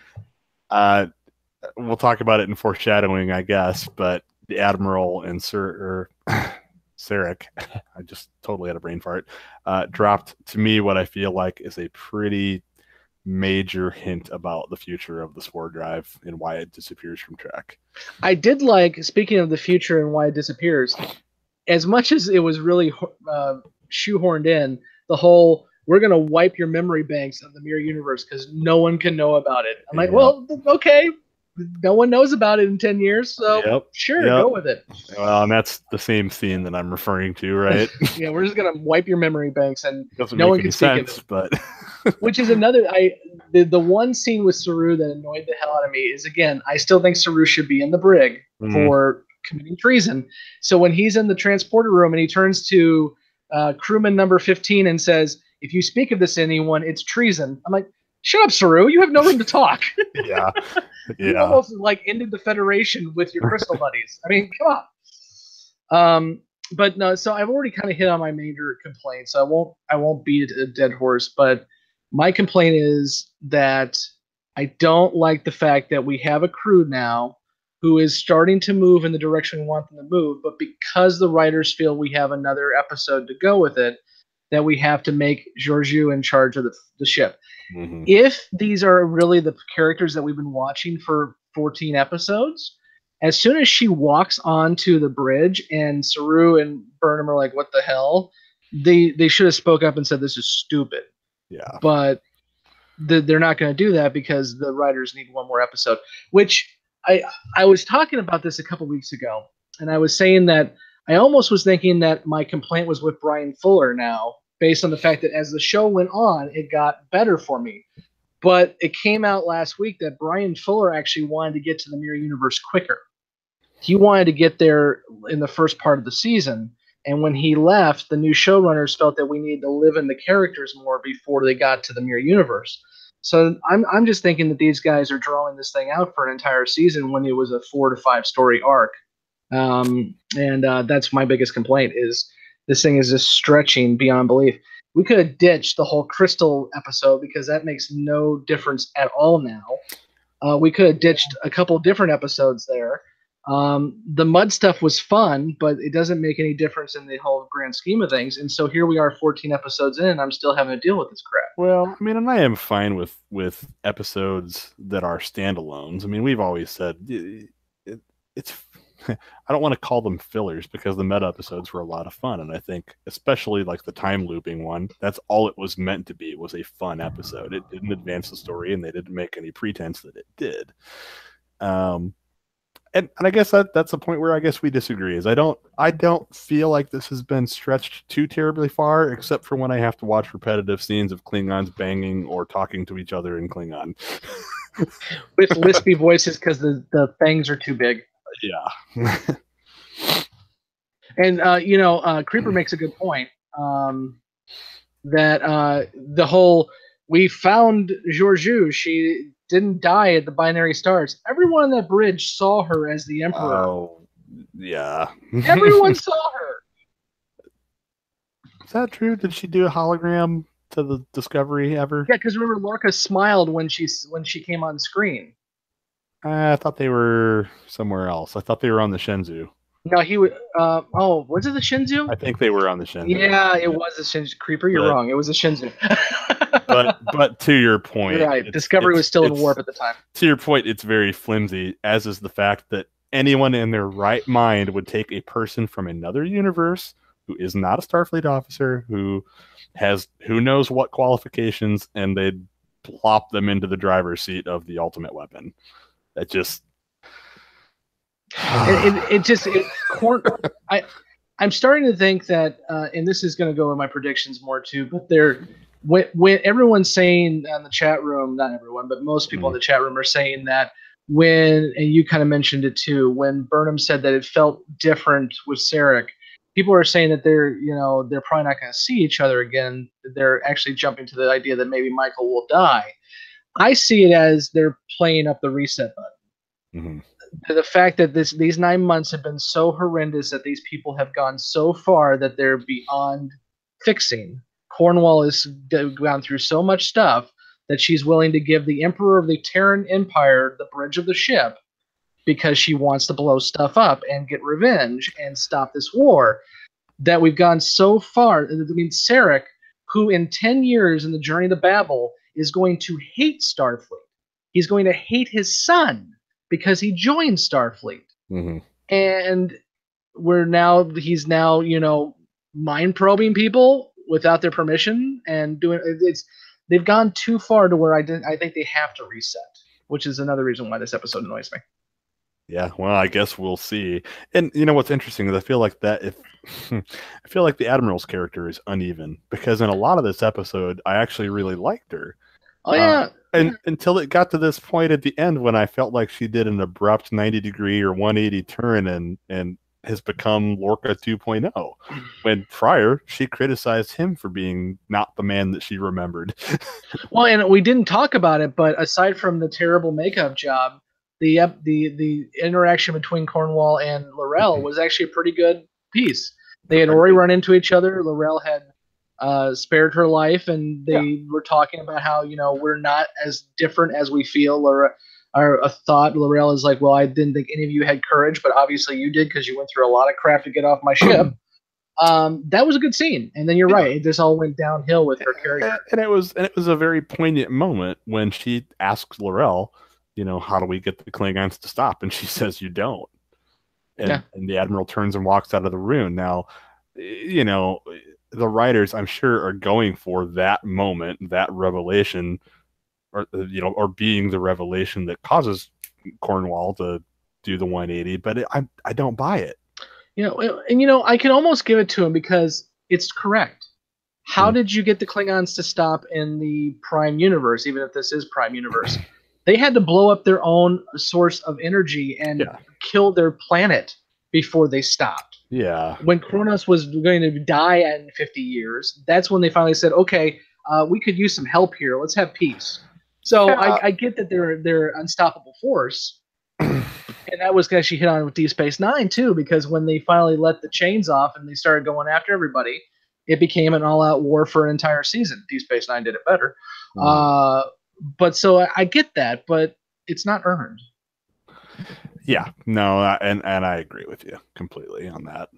We'll talk about it in foreshadowing, I guess, but the Admiral and Sarek, I just totally had a brain fart, dropped to me what I feel like is a pretty major hint about the future of the spore drive and why it disappears from Trek. I did like, speaking of the future and why it disappears, as much as it was really shoehorned in, the whole we're going to wipe your memory banks of the mirror universe because no one can know about it. I'm like, well, okay, no one knows about it in 10 years, so go with it. Well, and that's the same scene that I'm referring to, right? Yeah, we're just going to wipe your memory banks, and doesn't no make one any can speak sense, of it. But which is another, the one scene with Saru that annoyed the hell out of me is, again, I still think Saru should be in the brig for committing treason. So when he's in the transporter room and he turns to crewman number 15 and says, if you speak of this to anyone, it's treason. I'm like, shut up, Saru. You have no room to talk. Yeah. You almost like ended the Federation with your crystal buddies. I mean, come on. But no, so I've already kind of hit on my major complaints. So I won't beat a dead horse, but my complaint is that I don't like the fact that we have a crew now who is starting to move in the direction we want them to move, but because the writers feel we have another episode to go with it, that we have to make Georgiou in charge of the ship. Mm-hmm. If these are really the characters that we've been watching for 14 episodes, as soon as she walks onto the bridge and Saru and Burnham are like, what the hell? They should have spoke up and said, this is stupid. Yeah. But they're not going to do that because the writers need one more episode, which I was talking about this a couple weeks ago, and I was saying that I almost was thinking that my complaint was with Brian Fuller now, based on the fact that as the show went on, it got better for me. But it came out last week that Brian Fuller actually wanted to get to the Mirror Universe quicker. He wanted to get there in the first part of the season. And when he left, the new showrunners felt that we needed to live in the characters more before they got to the Mirror Universe. So I'm just thinking that these guys are drawing this thing out for an entire season when it was a 4 to 5 story arc. And that's my biggest complaint is this thing is just stretching beyond belief. We could have ditched the whole Crystal episode because that makes no difference at all now. We could have ditched a couple different episodes there. The mud stuff was fun, but it doesn't make any difference in the whole grand scheme of things. And so here we are 14 episodes in, and I'm still having to deal with this crap. Well, I mean, and I am fine with episodes that are standalones. I mean, we've always said it's I don't want to call them fillers because the meta episodes were a lot of fun, and I think especially like the time looping one, that's all it was meant to be, was a fun episode. It didn't advance the story, and they didn't make any pretense that it did. Um, and I guess that's a point where I guess we disagree. Is I don't feel like this has been stretched too terribly far, except for when I have to watch repetitive scenes of Klingons banging or talking to each other in Klingon. With lispy voices because the fangs are too big. Yeah. And Creeper makes a good point, that the whole we found Georgiou. She didn't die at the binary stars. Everyone on that bridge saw her as the Emperor. Oh, yeah. Everyone saw her. Is that true? Did she do a hologram to the Discovery ever? Yeah, because remember Lorca smiled when she came on screen. I thought they were somewhere else. I thought they were on the Shenzhou. No, he was. Was it the Shenzhou? I think they were on the Shenzhou. Yeah, it was a Shenzhou. Creeper, you're wrong. It was a Shenzhou. but to your point, you're right. Discovery was still in warp at the time. To your point, it's very flimsy, as is the fact that anyone in their right mind would take a person from another universe who is not a Starfleet officer, who has who knows what qualifications, and they'd plop them into the driver's seat of the ultimate weapon. That just I'm starting to think that, and this is going to go in my predictions more too, but when everyone's saying in the chat room, not everyone, but most people in the chat room are saying that and you kind of mentioned it too, when Burnham said that it felt different with Sarek, people are saying that they're probably not going to see each other again. They're actually jumping to the idea that maybe Michael will die. I see it as they're playing up the reset button. Mm-hmm. The fact that these 9 months have been so horrendous, that these people have gone so far that they're beyond fixing. Cornwall has gone through so much stuff that she's willing to give the Emperor of the Terran Empire the bridge of the ship because she wants to blow stuff up and get revenge and stop this war. That we've gone so far. I mean, Sarek, who in 10 years in the Journey to Babel is going to hate Starfleet. He's going to hate his son because he joined Starfleet. Mm-hmm. And he's now mind probing people without their permission and doing they've gone too far to where I think they have to reset, which is another reason why this episode annoys me. Yeah, well, I guess we'll see. And you know what's interesting is I feel like the Admiral's character is uneven, because in a lot of this episode I actually really liked her. Oh yeah. And until it got to this point at the end when I felt like she did an abrupt 90-degree or 180 turn and has become Lorca 2.0. When prior she criticized him for being not the man that she remembered. Well, and we didn't talk about it, but aside from the terrible makeup job, the interaction between Cornwall and L'Rell was actually a pretty good piece. They had already run into each other. L'Rell had spared her life, and they were talking about how we're not as different as we feel. A thought L'Rell is like, well, I didn't think any of you had courage, but obviously you did because you went through a lot of crap to get off my ship. That was a good scene, and then you're right, it just all went downhill with her character. And it was a very poignant moment when she asks L'Rell, how do we get the Klingons to stop? And she says, you don't. And the Admiral turns and walks out of the room. Now, the writers, I'm sure, are going for that moment, that revelation, or being the revelation that causes Cornwall to do the 180. But I don't buy it. I can almost give it to him because it's correct. How did you get the Klingons to stop in the Prime Universe, even if this is Prime Universe? They had to blow up their own source of energy and kill their planet before they stopped. Yeah. When Kronos was going to die in 50 years, that's when they finally said, okay, we could use some help here. Let's have peace. So I get that they're an unstoppable force. And that was actually hit on with Deep Space Nine, too, because when they finally let the chains off and they started going after everybody, it became an all-out war for an entire season. Deep Space Nine did it better. But so I get that, but it's not earned. Yeah, no, and I agree with you completely on that.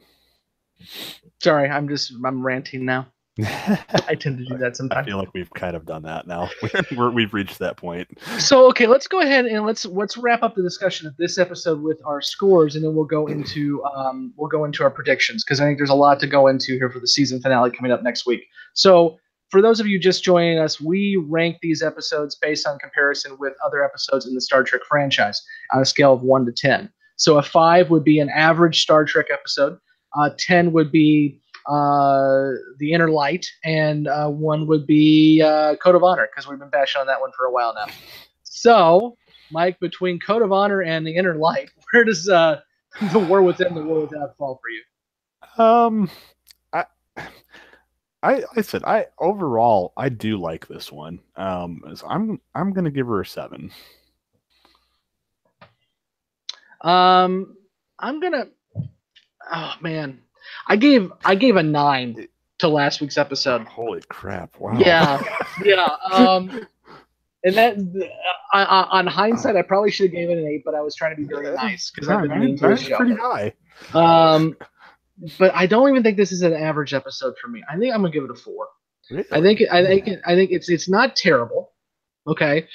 Sorry, I'm ranting now. I tend to do that I sometimes. feel like we've kind of done that now. We've reached that point. So okay, let's go ahead and let's wrap up the discussion of this episode with our scores, and then we'll go into our predictions, because I think there's a lot to go into here for the season finale coming up next week. So for those of you just joining us, we rank these episodes based on comparison with other episodes in the Star Trek franchise on a scale of 1 to 10. So a 5 would be an average Star Trek episode. 10 would be The Inner Light, and 1 would be Code of Honor, because we've been bashing on that one for a while now. So, Mike, between Code of Honor and The Inner Light, where does The War Within, The War Without fall for you? I said overall I do like this one. So I'm gonna give her a 7. I'm gonna. Oh man, I gave a 9 to last week's episode. Holy crap! Wow. Yeah. And that, on hindsight, I probably should have gave it an 8, but I was trying to be very nice because I've been mean to the show. Pretty high. But I don't even think this is an average episode for me. I think I'm gonna give it a 4. Really? I think it's not terrible. Okay,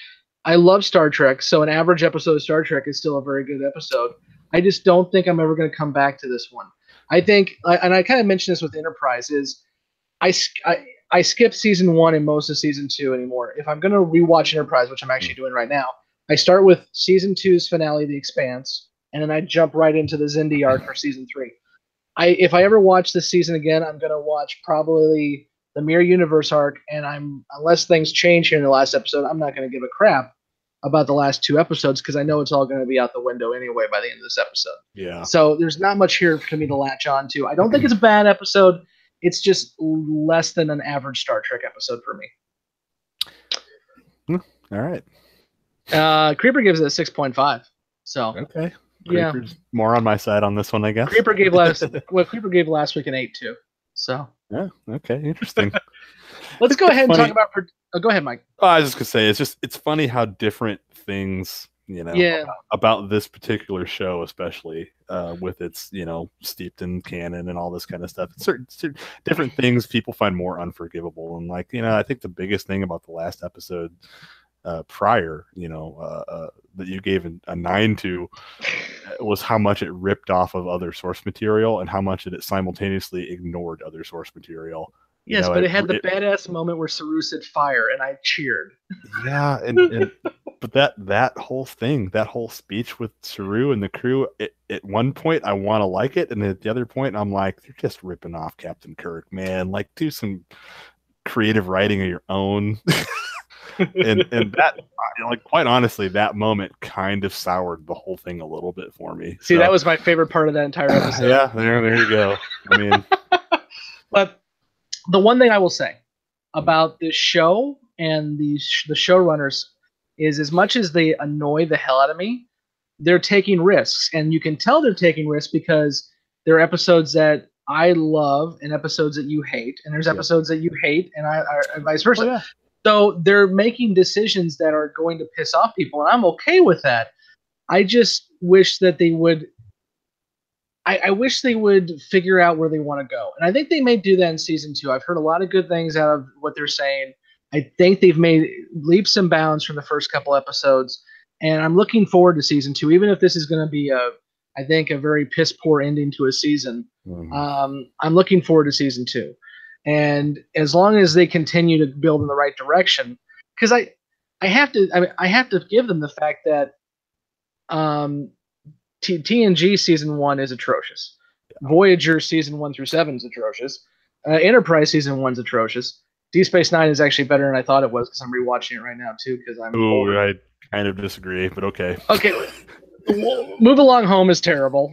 I love Star Trek, so an average episode of Star Trek is still a very good episode. I just don't think I'm ever going to come back to this one. I think, and I kind of mentioned this with Enterprise, is I skip season 1 and most of season 2 anymore. If I'm going to rewatch Enterprise, which I'm actually doing right now, I start with season 2's finale, The Expanse, and then I jump right into the Xindi arc for season 3. If I ever watch this season again, I'm going to watch probably the Mirror Universe arc, and unless things change here in the last episode, I'm not going to give a crap about the last 2 episodes, because I know it's all going to be out the window anyway by the end of this episode. Yeah. So there's not much here for me to latch on to. I don't think it's a bad episode. It's just less than an average Star Trek episode for me. All right. Creeper gives it a 6.5. So okay. Creeper's more on my side on this one, I guess. Creeper gave last week an 8 too. So yeah. Okay. Interesting. Let's go ahead and talk about. Go ahead, Mike. Oh, I was just gonna say it's funny how different things about this particular show, especially with its steeped in canon and all this kind of stuff. Certain different things people find more unforgivable, and I think the biggest thing about the last episode prior, that you gave a 9 to, was how much it ripped off of other source material and how much it simultaneously ignored other source material. Yes, but it had the badass moment where Saru said fire, and I cheered. Yeah, and but that whole thing, that whole speech with Saru and the crew, at one point I want to like it, and at the other point I'm like, they're just ripping off Captain Kirk, man. Do some creative writing of your own. and that, quite honestly, that moment kind of soured the whole thing a little bit for me. See, that was my favorite part of that entire episode. Yeah, there you go. I mean, but the one thing I will say about this show and the showrunners is, as much as they annoy the hell out of me, they're taking risks, and you can tell they're taking risks because there are episodes that I love and episodes that you hate, and there's episodes that you hate, and I vice versa. Oh, yeah. So they're making decisions that are going to piss off people, and I'm okay with that. I just wish that they would. I wish they would figure out where they want to go, and I think they may do that in season 2. I've heard a lot of good things out of what they're saying. I think they've made leaps and bounds from the first couple episodes, and I'm looking forward to season 2, even if this is going to be I think a very piss poor ending to a season. Mm-hmm. I'm looking forward to season 2. And as long as they continue to build in the right direction, because I have to give them the fact that TNG season 1 is atrocious. Voyager season 1 through 7 is atrocious. Enterprise season 1 is atrocious. Deep Space Nine is actually better than I thought it was, because I'm rewatching it right now too. Because I'm. Ooh, I kind of disagree, but okay. Okay, Move Along Home is terrible.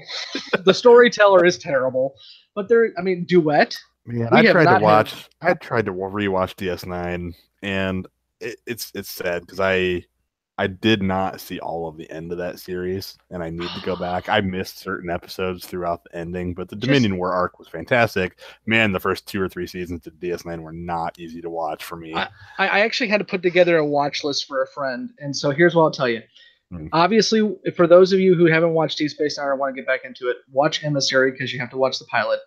The Storyteller is terrible, but Duet. Man, I tried to rewatch DS9, and it's sad because I did not see all of the end of that series, and I need to go back. I missed certain episodes throughout the ending, but the Dominion War arc was fantastic. Man, the first 2 or 3 seasons of DS9 were not easy to watch for me. I actually had to put together a watch list for a friend, and so here's what I'll tell you. Obviously, for those of you who haven't watched Deep Space Nine or want to get back into it, watch Emissary, because you have to watch the pilot.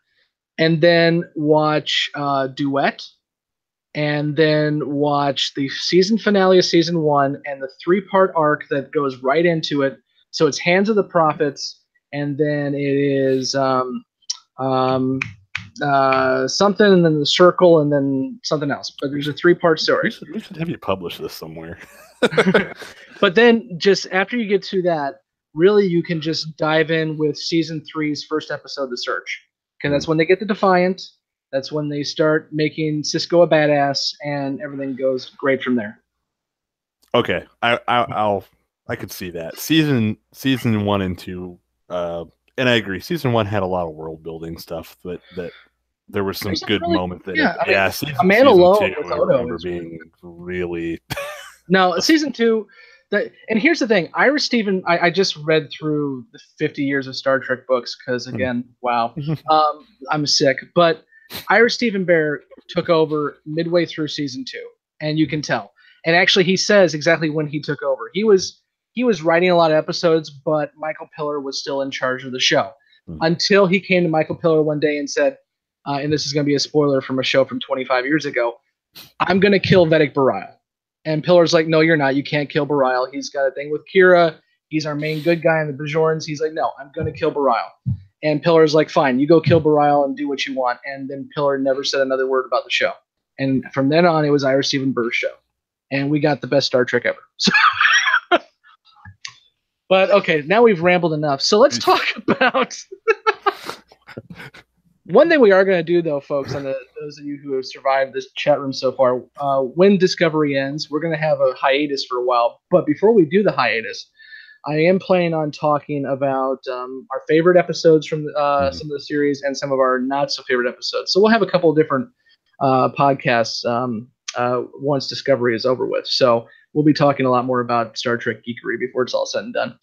and then watch Duet, and then watch the season finale of season 1 and the 3-part arc that goes right into it. So it's Hands of the Prophets, and then it is um, something, and then the Circle, and then something else. But there's a 3-part story. We should have you publish this somewhere. But then just after you get to that, really you can just dive in with season 3's first episode, The Search, because that's when they get the Defiant. That's when they start making Cisco a badass, and everything goes great from there. Okay, I could see that season 1 and 2, and I agree. Season 1 had a lot of world building stuff, but that there was some good moments that A Man Alone with Odo, I remember being really no season 2. And here's the thing, Ira Steven, I just read through the 50 years of Star Trek books because, again, wow, I'm sick. But Ira Steven Behr took over midway through season 2, and you can tell. And actually, he says exactly when he took over. He was writing a lot of episodes, but Michael Piller was still in charge of the show until he came to Michael Piller one day and said, and this is going to be a spoiler from a show from 25 years ago, I'm going to kill Vedic Bareil. And Pillar's like, no, you're not. You can't kill Bareil. He's got a thing with Kira. He's our main good guy in the Bajorans. He's like, no, I'm going to kill Bareil. And Pillar's like, fine, you go kill Bareil and do what you want. And then Pillar never said another word about the show. And from then on, it was Ira Steven Behr's show. And we got the best Star Trek ever. So but okay, now we've rambled enough. So let's talk about one thing we are going to do, though, folks, and those of you who have survived this chat room so far, when Discovery ends, we're going to have a hiatus for a while. But before we do the hiatus, I am planning on talking about our favorite episodes from some of the series and some of our not-so-favorite episodes. So we'll have a couple of different podcasts once Discovery is over with. So we'll be talking a lot more about Star Trek geekery before it's all said and done.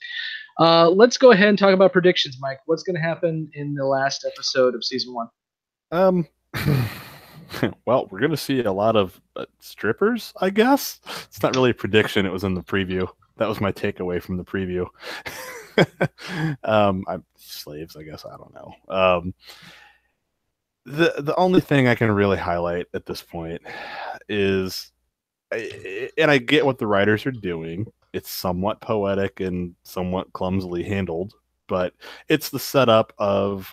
Let's go ahead and talk about predictions, Mike. What's going to happen in the last episode of season 1? Well, we're going to see a lot of strippers, I guess. It's not really a prediction. It was in the preview. That was my takeaway from the preview. I'm slaves, I guess. I don't know. The only thing I can really highlight at this point is, and I get what the writers are doing. It's somewhat poetic and somewhat clumsily handled, but it's the setup of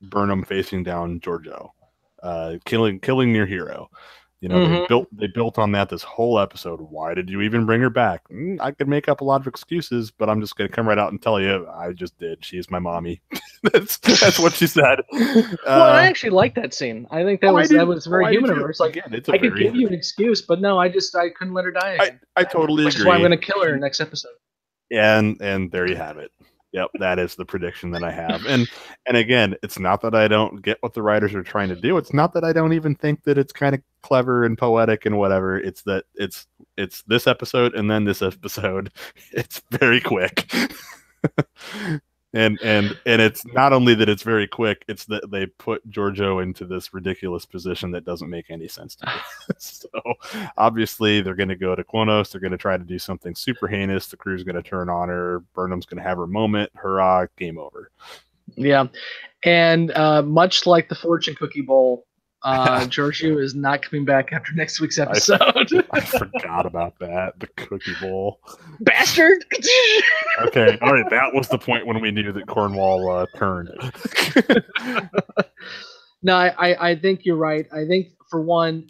Burnham facing down Georgiou, killing your hero. You know, they built on that this whole episode. Why did you even bring her back? I could make up a lot of excuses, but I'm just going to come right out and tell you, I just did. She's my mommy. that's what she said. Well, I actually like that scene. I think that was very human of her. It's like, again, I could give you an excuse, but no, I couldn't let her die again. I totally agree. Which is why I'm going to kill her next episode. And there you have it. Yep, that is the prediction that I have. And again, it's not that I don't get what the writers are trying to do. It's not that I don't even think that it's kind of clever and poetic and whatever. It's that it's this episode and then this episode. It's very quick. And it's not only that it's very quick, it's that they put Georgiou into this ridiculous position that doesn't make any sense to me. So obviously they're going to go to Kronos. They're going to try to do something super heinous. The crew's going to turn on her. Burnham's going to have her moment. Hurrah, game over. Yeah. And much like the Fortune Cookie Bowl, Georgiou is not coming back after next week's episode. I forgot about that. The Cookie Bowl. Bastard! Okay, all right. That was the point when we knew that Cornwall turned. No, I think you're right. I think, for one,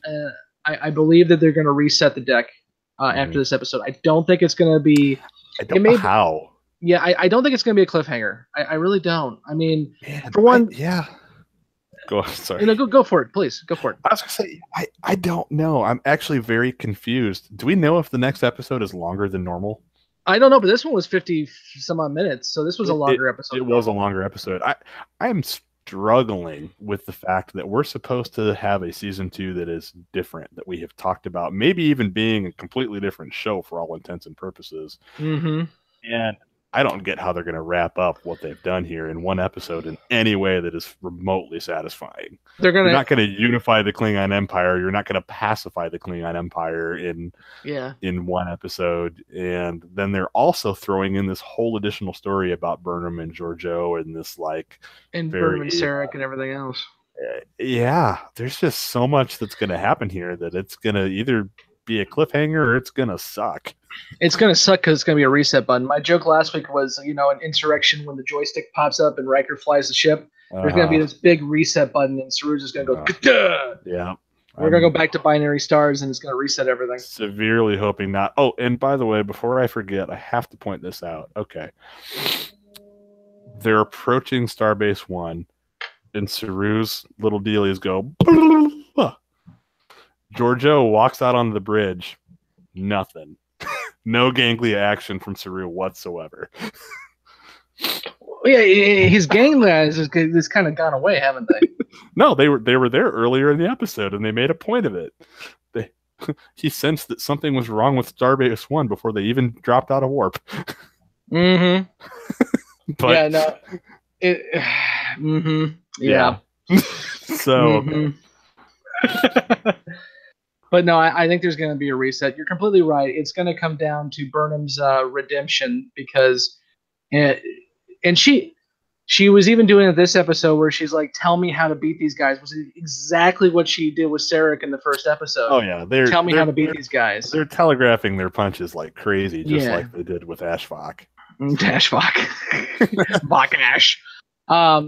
I believe that they're going to reset the deck after this episode. I don't think it's going to be... I don't know how. Yeah, I don't think it's going to be a cliffhanger. I really don't. I mean, for one... Go on, sorry. Go for it, please. Go for it. I was going to say, I don't know. I'm actually very confused. Do we know if the next episode is longer than normal? I don't know, but this one was 50 some odd minutes, so this was a longer episode. It was a longer episode. I'm struggling with the fact that we're supposed to have a season 2 that is different, that we have talked about, maybe even being a completely different show for all intents and purposes. And I don't get how they're going to wrap up what they've done here in one episode in any way that is remotely satisfying. You're not going to unify the Klingon Empire. You're not going to pacify the Klingon Empire in one episode. And then they're also throwing in this whole additional story about Burnham and Georgiou and this and Burnham and Sarek and everything else. Yeah, there's just so much that's going to happen here that it's going to either be a cliffhanger or it's going to suck. It's going to suck because it's going to be a reset button. My joke last week was, an insurrection when the joystick pops up and Riker flies the ship. There's going to be this big reset button, and Saru's just going to go, Gah! Yeah. We're going to go back to binary stars, and it's going to reset everything. Severely hoping not. Oh, and by the way, before I forget, I have to point this out. Okay. They're approaching Starbase 1, and Saru's little dealies go, Giorgio walks out on the bridge. Nothing. No ganglia action from Saru whatsoever. Yeah, his ganglia has kind of gone away, haven't they? No, they were there earlier in the episode, and they made a point of it. He sensed that something was wrong with Starbase 1 before they even dropped out of warp. Mm-hmm. But, yeah, no. Yeah. So. Mm-hmm. But no, I think there's going to be a reset. You're completely right. It's going to come down to Burnham's redemption because, and she was even doing it this episode where she's like, "Tell me how to beat these guys." Was exactly what she did with Sarek in the first episode. Oh yeah, tell me how to beat these guys. They're telegraphing their punches like crazy, just like they did with Ashvok. Ashvok, Vok Ash.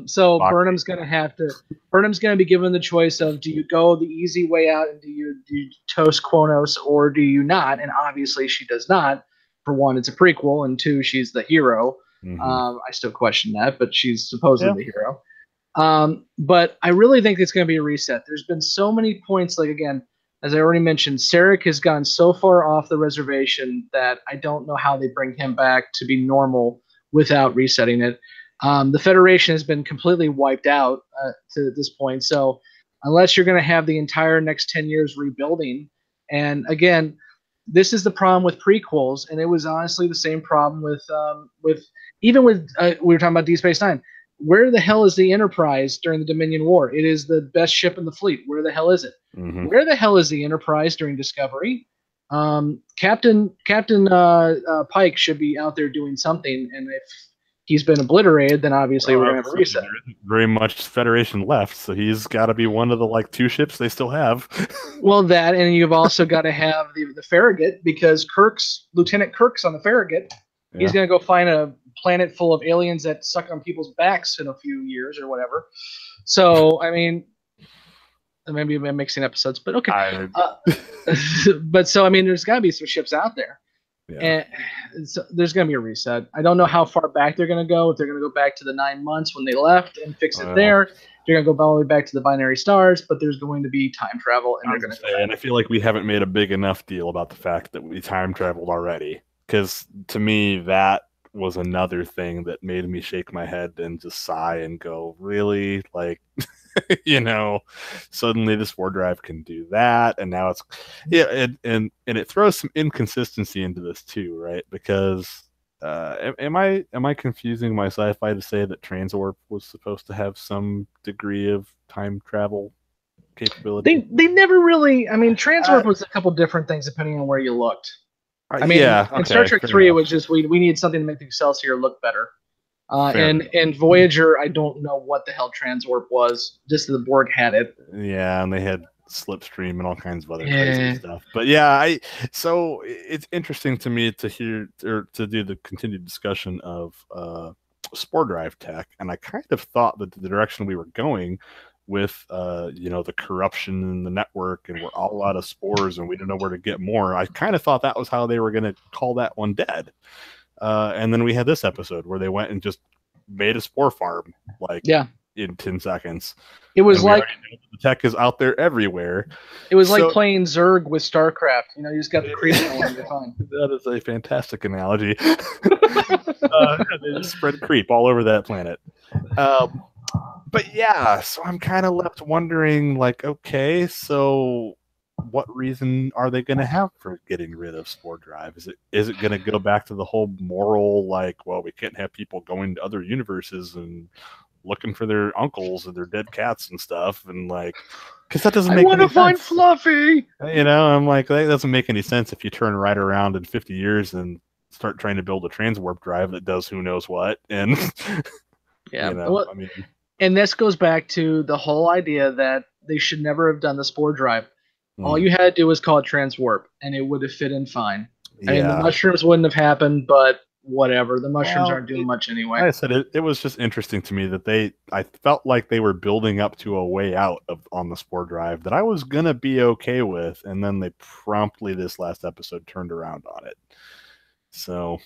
So Burnham's going to be given the choice of, do you go the easy way out and do you toast Kronos or do you not? And obviously she does not. For one, it's a prequel, and two, she's the hero. Mm-hmm. I still question that, but she's supposedly the hero. But I really think it's going to be a reset. There's been so many points, like, again, as I already mentioned, Sarek has gone so far off the reservation that I don't know how they bring him back to be normal without resetting it. The Federation has been completely wiped out to this point. So unless you're going to have the entire next 10 years rebuilding, and again, this is the problem with prequels, and it was honestly the same problem with we were talking about Deep Space Nine. Where the hell is the Enterprise during the Dominion War? It is the best ship in the fleet. Where the hell is it? Mm-hmm. Where the hell is the Enterprise during Discovery? Captain Pike should be out there doing something, and if he's been obliterated, then obviously we're going to have a reset. There isn't very much Federation left, so he's got to be one of the 2 ships they still have. Well, that, and you've also got to have the Farragut, because Lieutenant Kirk's on the Farragut. Yeah. He's going to go find a planet full of aliens that suck on people's backs in a few years or whatever. So, I mean, maybe I'm mixing episodes, but okay. But so, I mean, there's got to be some ships out there. Yeah. And so there's going to be a reset. I don't know how far back they're going to go. If they're going to go back to the 9 months when they left and fix it there, they're going to go all the way back to the binary stars, but there's going to be time travel. And they're going to. And I feel like we haven't made a big enough deal about the fact that we time traveled already. Because to me, that was another thing that made me shake my head and just sigh and go, really? Suddenly this war drive can do that, and now it's and it throws some inconsistency into this too, right? Because am I confusing my sci-fi to say that Transwarp was supposed to have some degree of time travel capability? They never really. I mean, Transwarp was a couple different things depending on where you looked. I mean, in Star Trek 3, it was just we need something to make the Excelsior look better. And Voyager, I don't know what the hell Transwarp was. Just the Borg had it. Yeah, and they had Slipstream and all kinds of other crazy stuff. But yeah, so it's interesting to me to hear or to do the continued discussion of spore drive tech, and I kind of thought that the direction we were going with the corruption in the network, and we're all out of spores and we don't know where to get more. I kind of thought that was how they were going to call that one dead. And then we had this episode where they went and just made a spore farm in 10 seconds. It was like the tech is out there everywhere. It was like playing Zerg with StarCraft. You just got the creep going, you're fine. That is a fantastic analogy. They just spread creep all over that planet. But yeah, so I'm kind of left wondering, okay, so what reason are they going to have for getting rid of spore drive? Is it going to go back to the whole moral, we can't have people going to other universes and looking for their uncles and their dead cats and stuff, and because that doesn't make any sense. I want to find Fluffy. I'm like, that doesn't make any sense if you turn right around in 50 years and start trying to build a transwarp drive that does who knows what, and yeah, And this goes back to the whole idea that they should never have done the spore drive. All you had to do was call it transwarp, and it would have fit in fine. I mean, the mushrooms wouldn't have happened, but whatever. The mushrooms aren't doing much anyway. Like I said, it was just interesting to me that I felt like they were building up to a way out on the spore drive that I was going to be okay with, and then they promptly, this last episode, turned around on it. So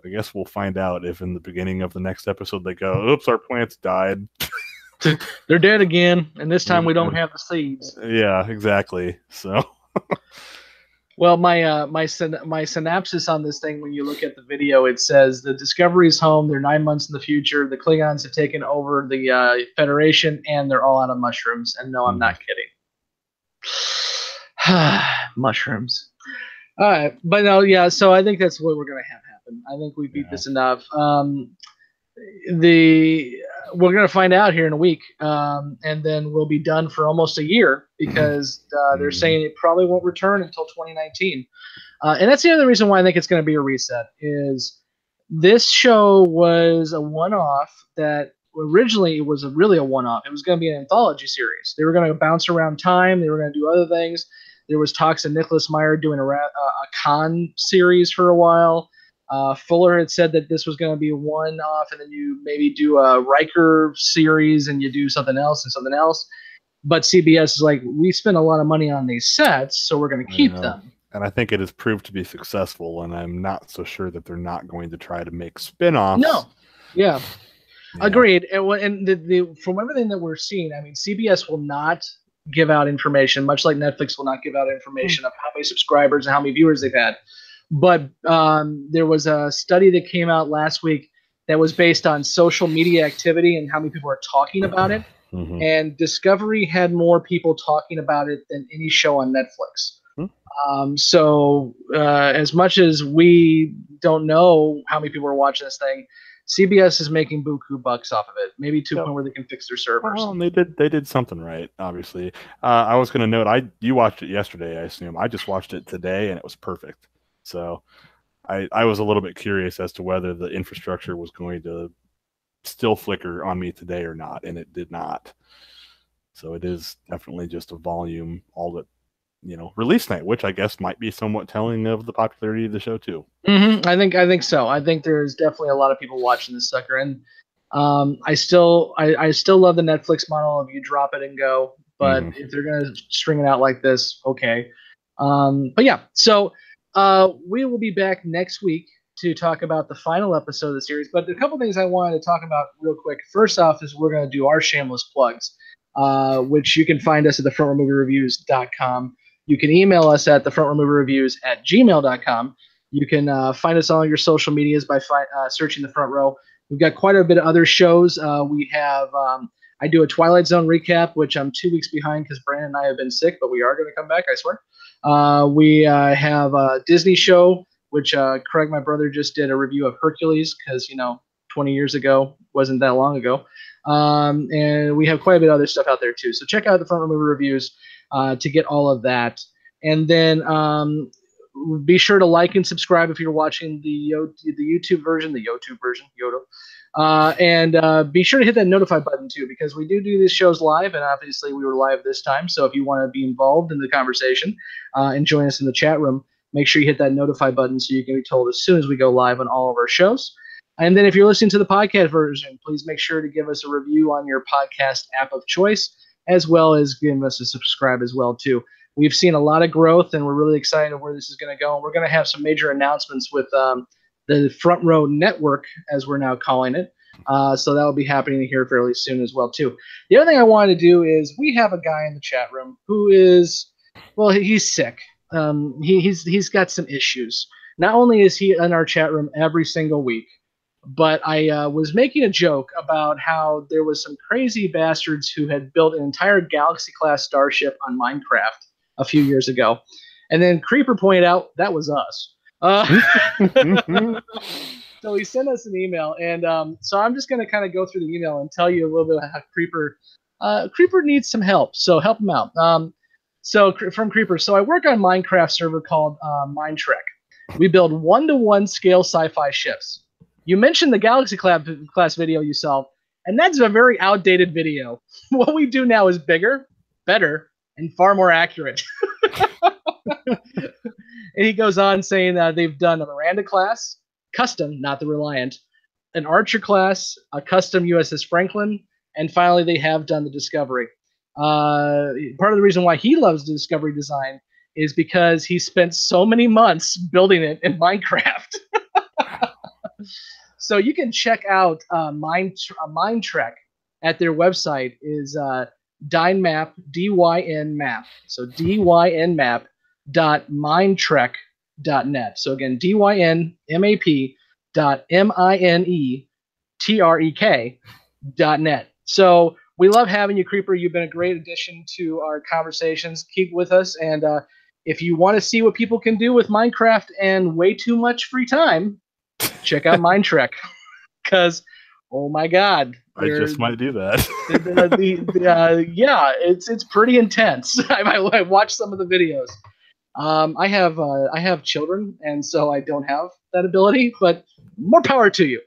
I guess we'll find out if in the beginning of the next episode they go, oops, our plants died. They're dead again, and this time we don't have the seeds. Yeah, exactly. So, well, my synopsis on this thing, when you look at the video, it says the Discovery's home. They're 9 months in the future. The Klingons have taken over the Federation, and they're all out of mushrooms. And no, I'm not kidding. Mushrooms. All right, but no, yeah. So I think that's what we're gonna have happen. I think we beat this enough. We're going to find out here in a week, and then we'll be done for almost a year because they're saying it probably won't return until 2019. And that's the other reason why I think it's going to be a reset is this show was a one-off that originally it was really a one-off. It was going to be an anthology series. They were going to bounce around time. They were going to do other things. There was talks of Nicholas Meyer doing a Khan series for a while. Fuller had said that this was going to be one-off, and then you maybe do a Riker series, and you do something else and something else. But CBS is like, we spent a lot of money on these sets, so we're going to keep them. And I think it has proved to be successful, and I'm not so sure that they're not going to try to make spin-offs. No. Yeah. Agreed. And from everything that we're seeing, I mean, CBS will not give out information, much like Netflix will not give out information of how many subscribers and how many viewers they've had. But there was a study that came out last week that was based on social media activity and how many people are talking about it. Mm-hmm. And Discovery had more people talking about it than any show on Netflix. Mm-hmm. So as much as we don't know how many people are watching this thing, CBS is making buku bucks off of it. Maybe to a point where they can fix their servers. Well, they did something right, obviously. I was going to note, you watched it yesterday, I assume. I just watched it today, and it was perfect. So I was a little bit curious as to whether the infrastructure was going to still flicker on me today or not, and it did not. So it is definitely just a volume, all that, release night, which I guess might be somewhat telling of the popularity of the show too. Mm-hmm. I think so. I think there's definitely a lot of people watching this sucker, and I still love the Netflix model of you drop it and go. But if they're gonna string it out like this, okay. But yeah, so. We will be back next week to talk about the final episode of the series. But a couple things I wanted to talk about real quick. First off is we're going to do our shameless plugs, which you can find us at thefrontrowmoviereviews.com. You can email us at thefrontrowmoviereviews@gmail.com. You can find us on all your social medias by searching The Front Row. We've got quite a bit of other shows. We have I do a Twilight Zone recap, which I'm 2 weeks behind because Brandon and I have been sick, but we are going to come back, I swear. We have a Disney show, which Craig, my brother, just did a review of Hercules because, 20 years ago wasn't that long ago. And we have quite a bit of other stuff out there, too. So check out the Front Row Movie Reviews to get all of that. And then be sure to like and subscribe if you're watching the YouTube version, Yoda. And be sure to hit that notify button too, because we do these shows live, and obviously we were live this time. So if you want to be involved in the conversation and join us in the chat room, make sure you hit that notify button so you can be told as soon as we go live on all of our shows. And then if you're listening to the podcast version, please make sure to give us a review on your podcast app of choice, as well as giving us a subscribe as well too. We've seen a lot of growth, and we're really excited where this is going to go. And we're going to have some major announcements with the Front Row Network, as we're now calling it. So that will be happening here fairly soon as well, too. The other thing I wanted to do is we have a guy in the chat room who is, well, he's sick. He's got some issues. Not only is he in our chat room every single week, but I was making a joke about how there was some crazy bastards who had built an entire Galaxy-class starship on Minecraft a few years ago. And then Creeper pointed out that was us. So he sent us an email, and so I'm just going to kind of go through the email and tell you a little bit about how Creeper needs some help, so help him out. So from Creeper, so I work on Minecraft server called Mindtrek. We build 1-to-1 scale sci-fi ships. You mentioned the Galaxy class video you saw, And that's a very outdated video. What we do now is bigger, better, and far more accurate. And he goes on saying that they've done a Miranda class, custom, not the Reliant, an Archer class, a custom USS Franklin, and finally they have done the Discovery. Part of the reason why he loves the Discovery design is because he spent so many months building it in Minecraft. So you can check out Mind Trek at their website is Dynmap, D-Y-N map. So D-Y-N map .mindtrek.net. So again, D-Y-N-M-A-P .M-I-N-E-T-R-E-K.net. So we love having you, Creeper. You've been a great addition to our conversations. Keep with us. And if you want to see what people can do with Minecraft and way too much free time, check out Mind Trek. Because, oh my God. I just might do that. Yeah, it's pretty intense. I watched some of the videos. I have children, and so I don't have that ability, but more power to you.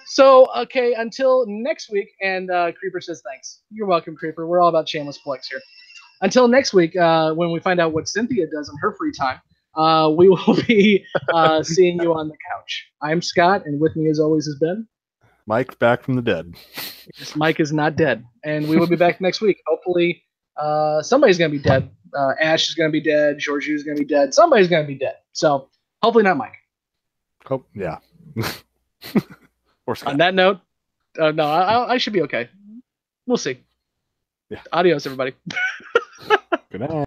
So, okay, until next week, and Creeper says thanks. You're welcome, Creeper. We're all about shameless plugs here. Until next week, when we find out what Cynthia does in her free time, we will be seeing you on the couch. I'm Scott, and with me, as always, has been Mike's back from the dead. Yes, Mike is not dead, and we will be back next week. Hopefully, somebody's going to be dead. Ash is going to be dead. Georgiou is going to be dead. Somebody's going to be dead. So hopefully not Mike. Oh, yeah. Or Scott. On that note, no, I should be okay. We'll see. Yeah. Adios, everybody. Good night.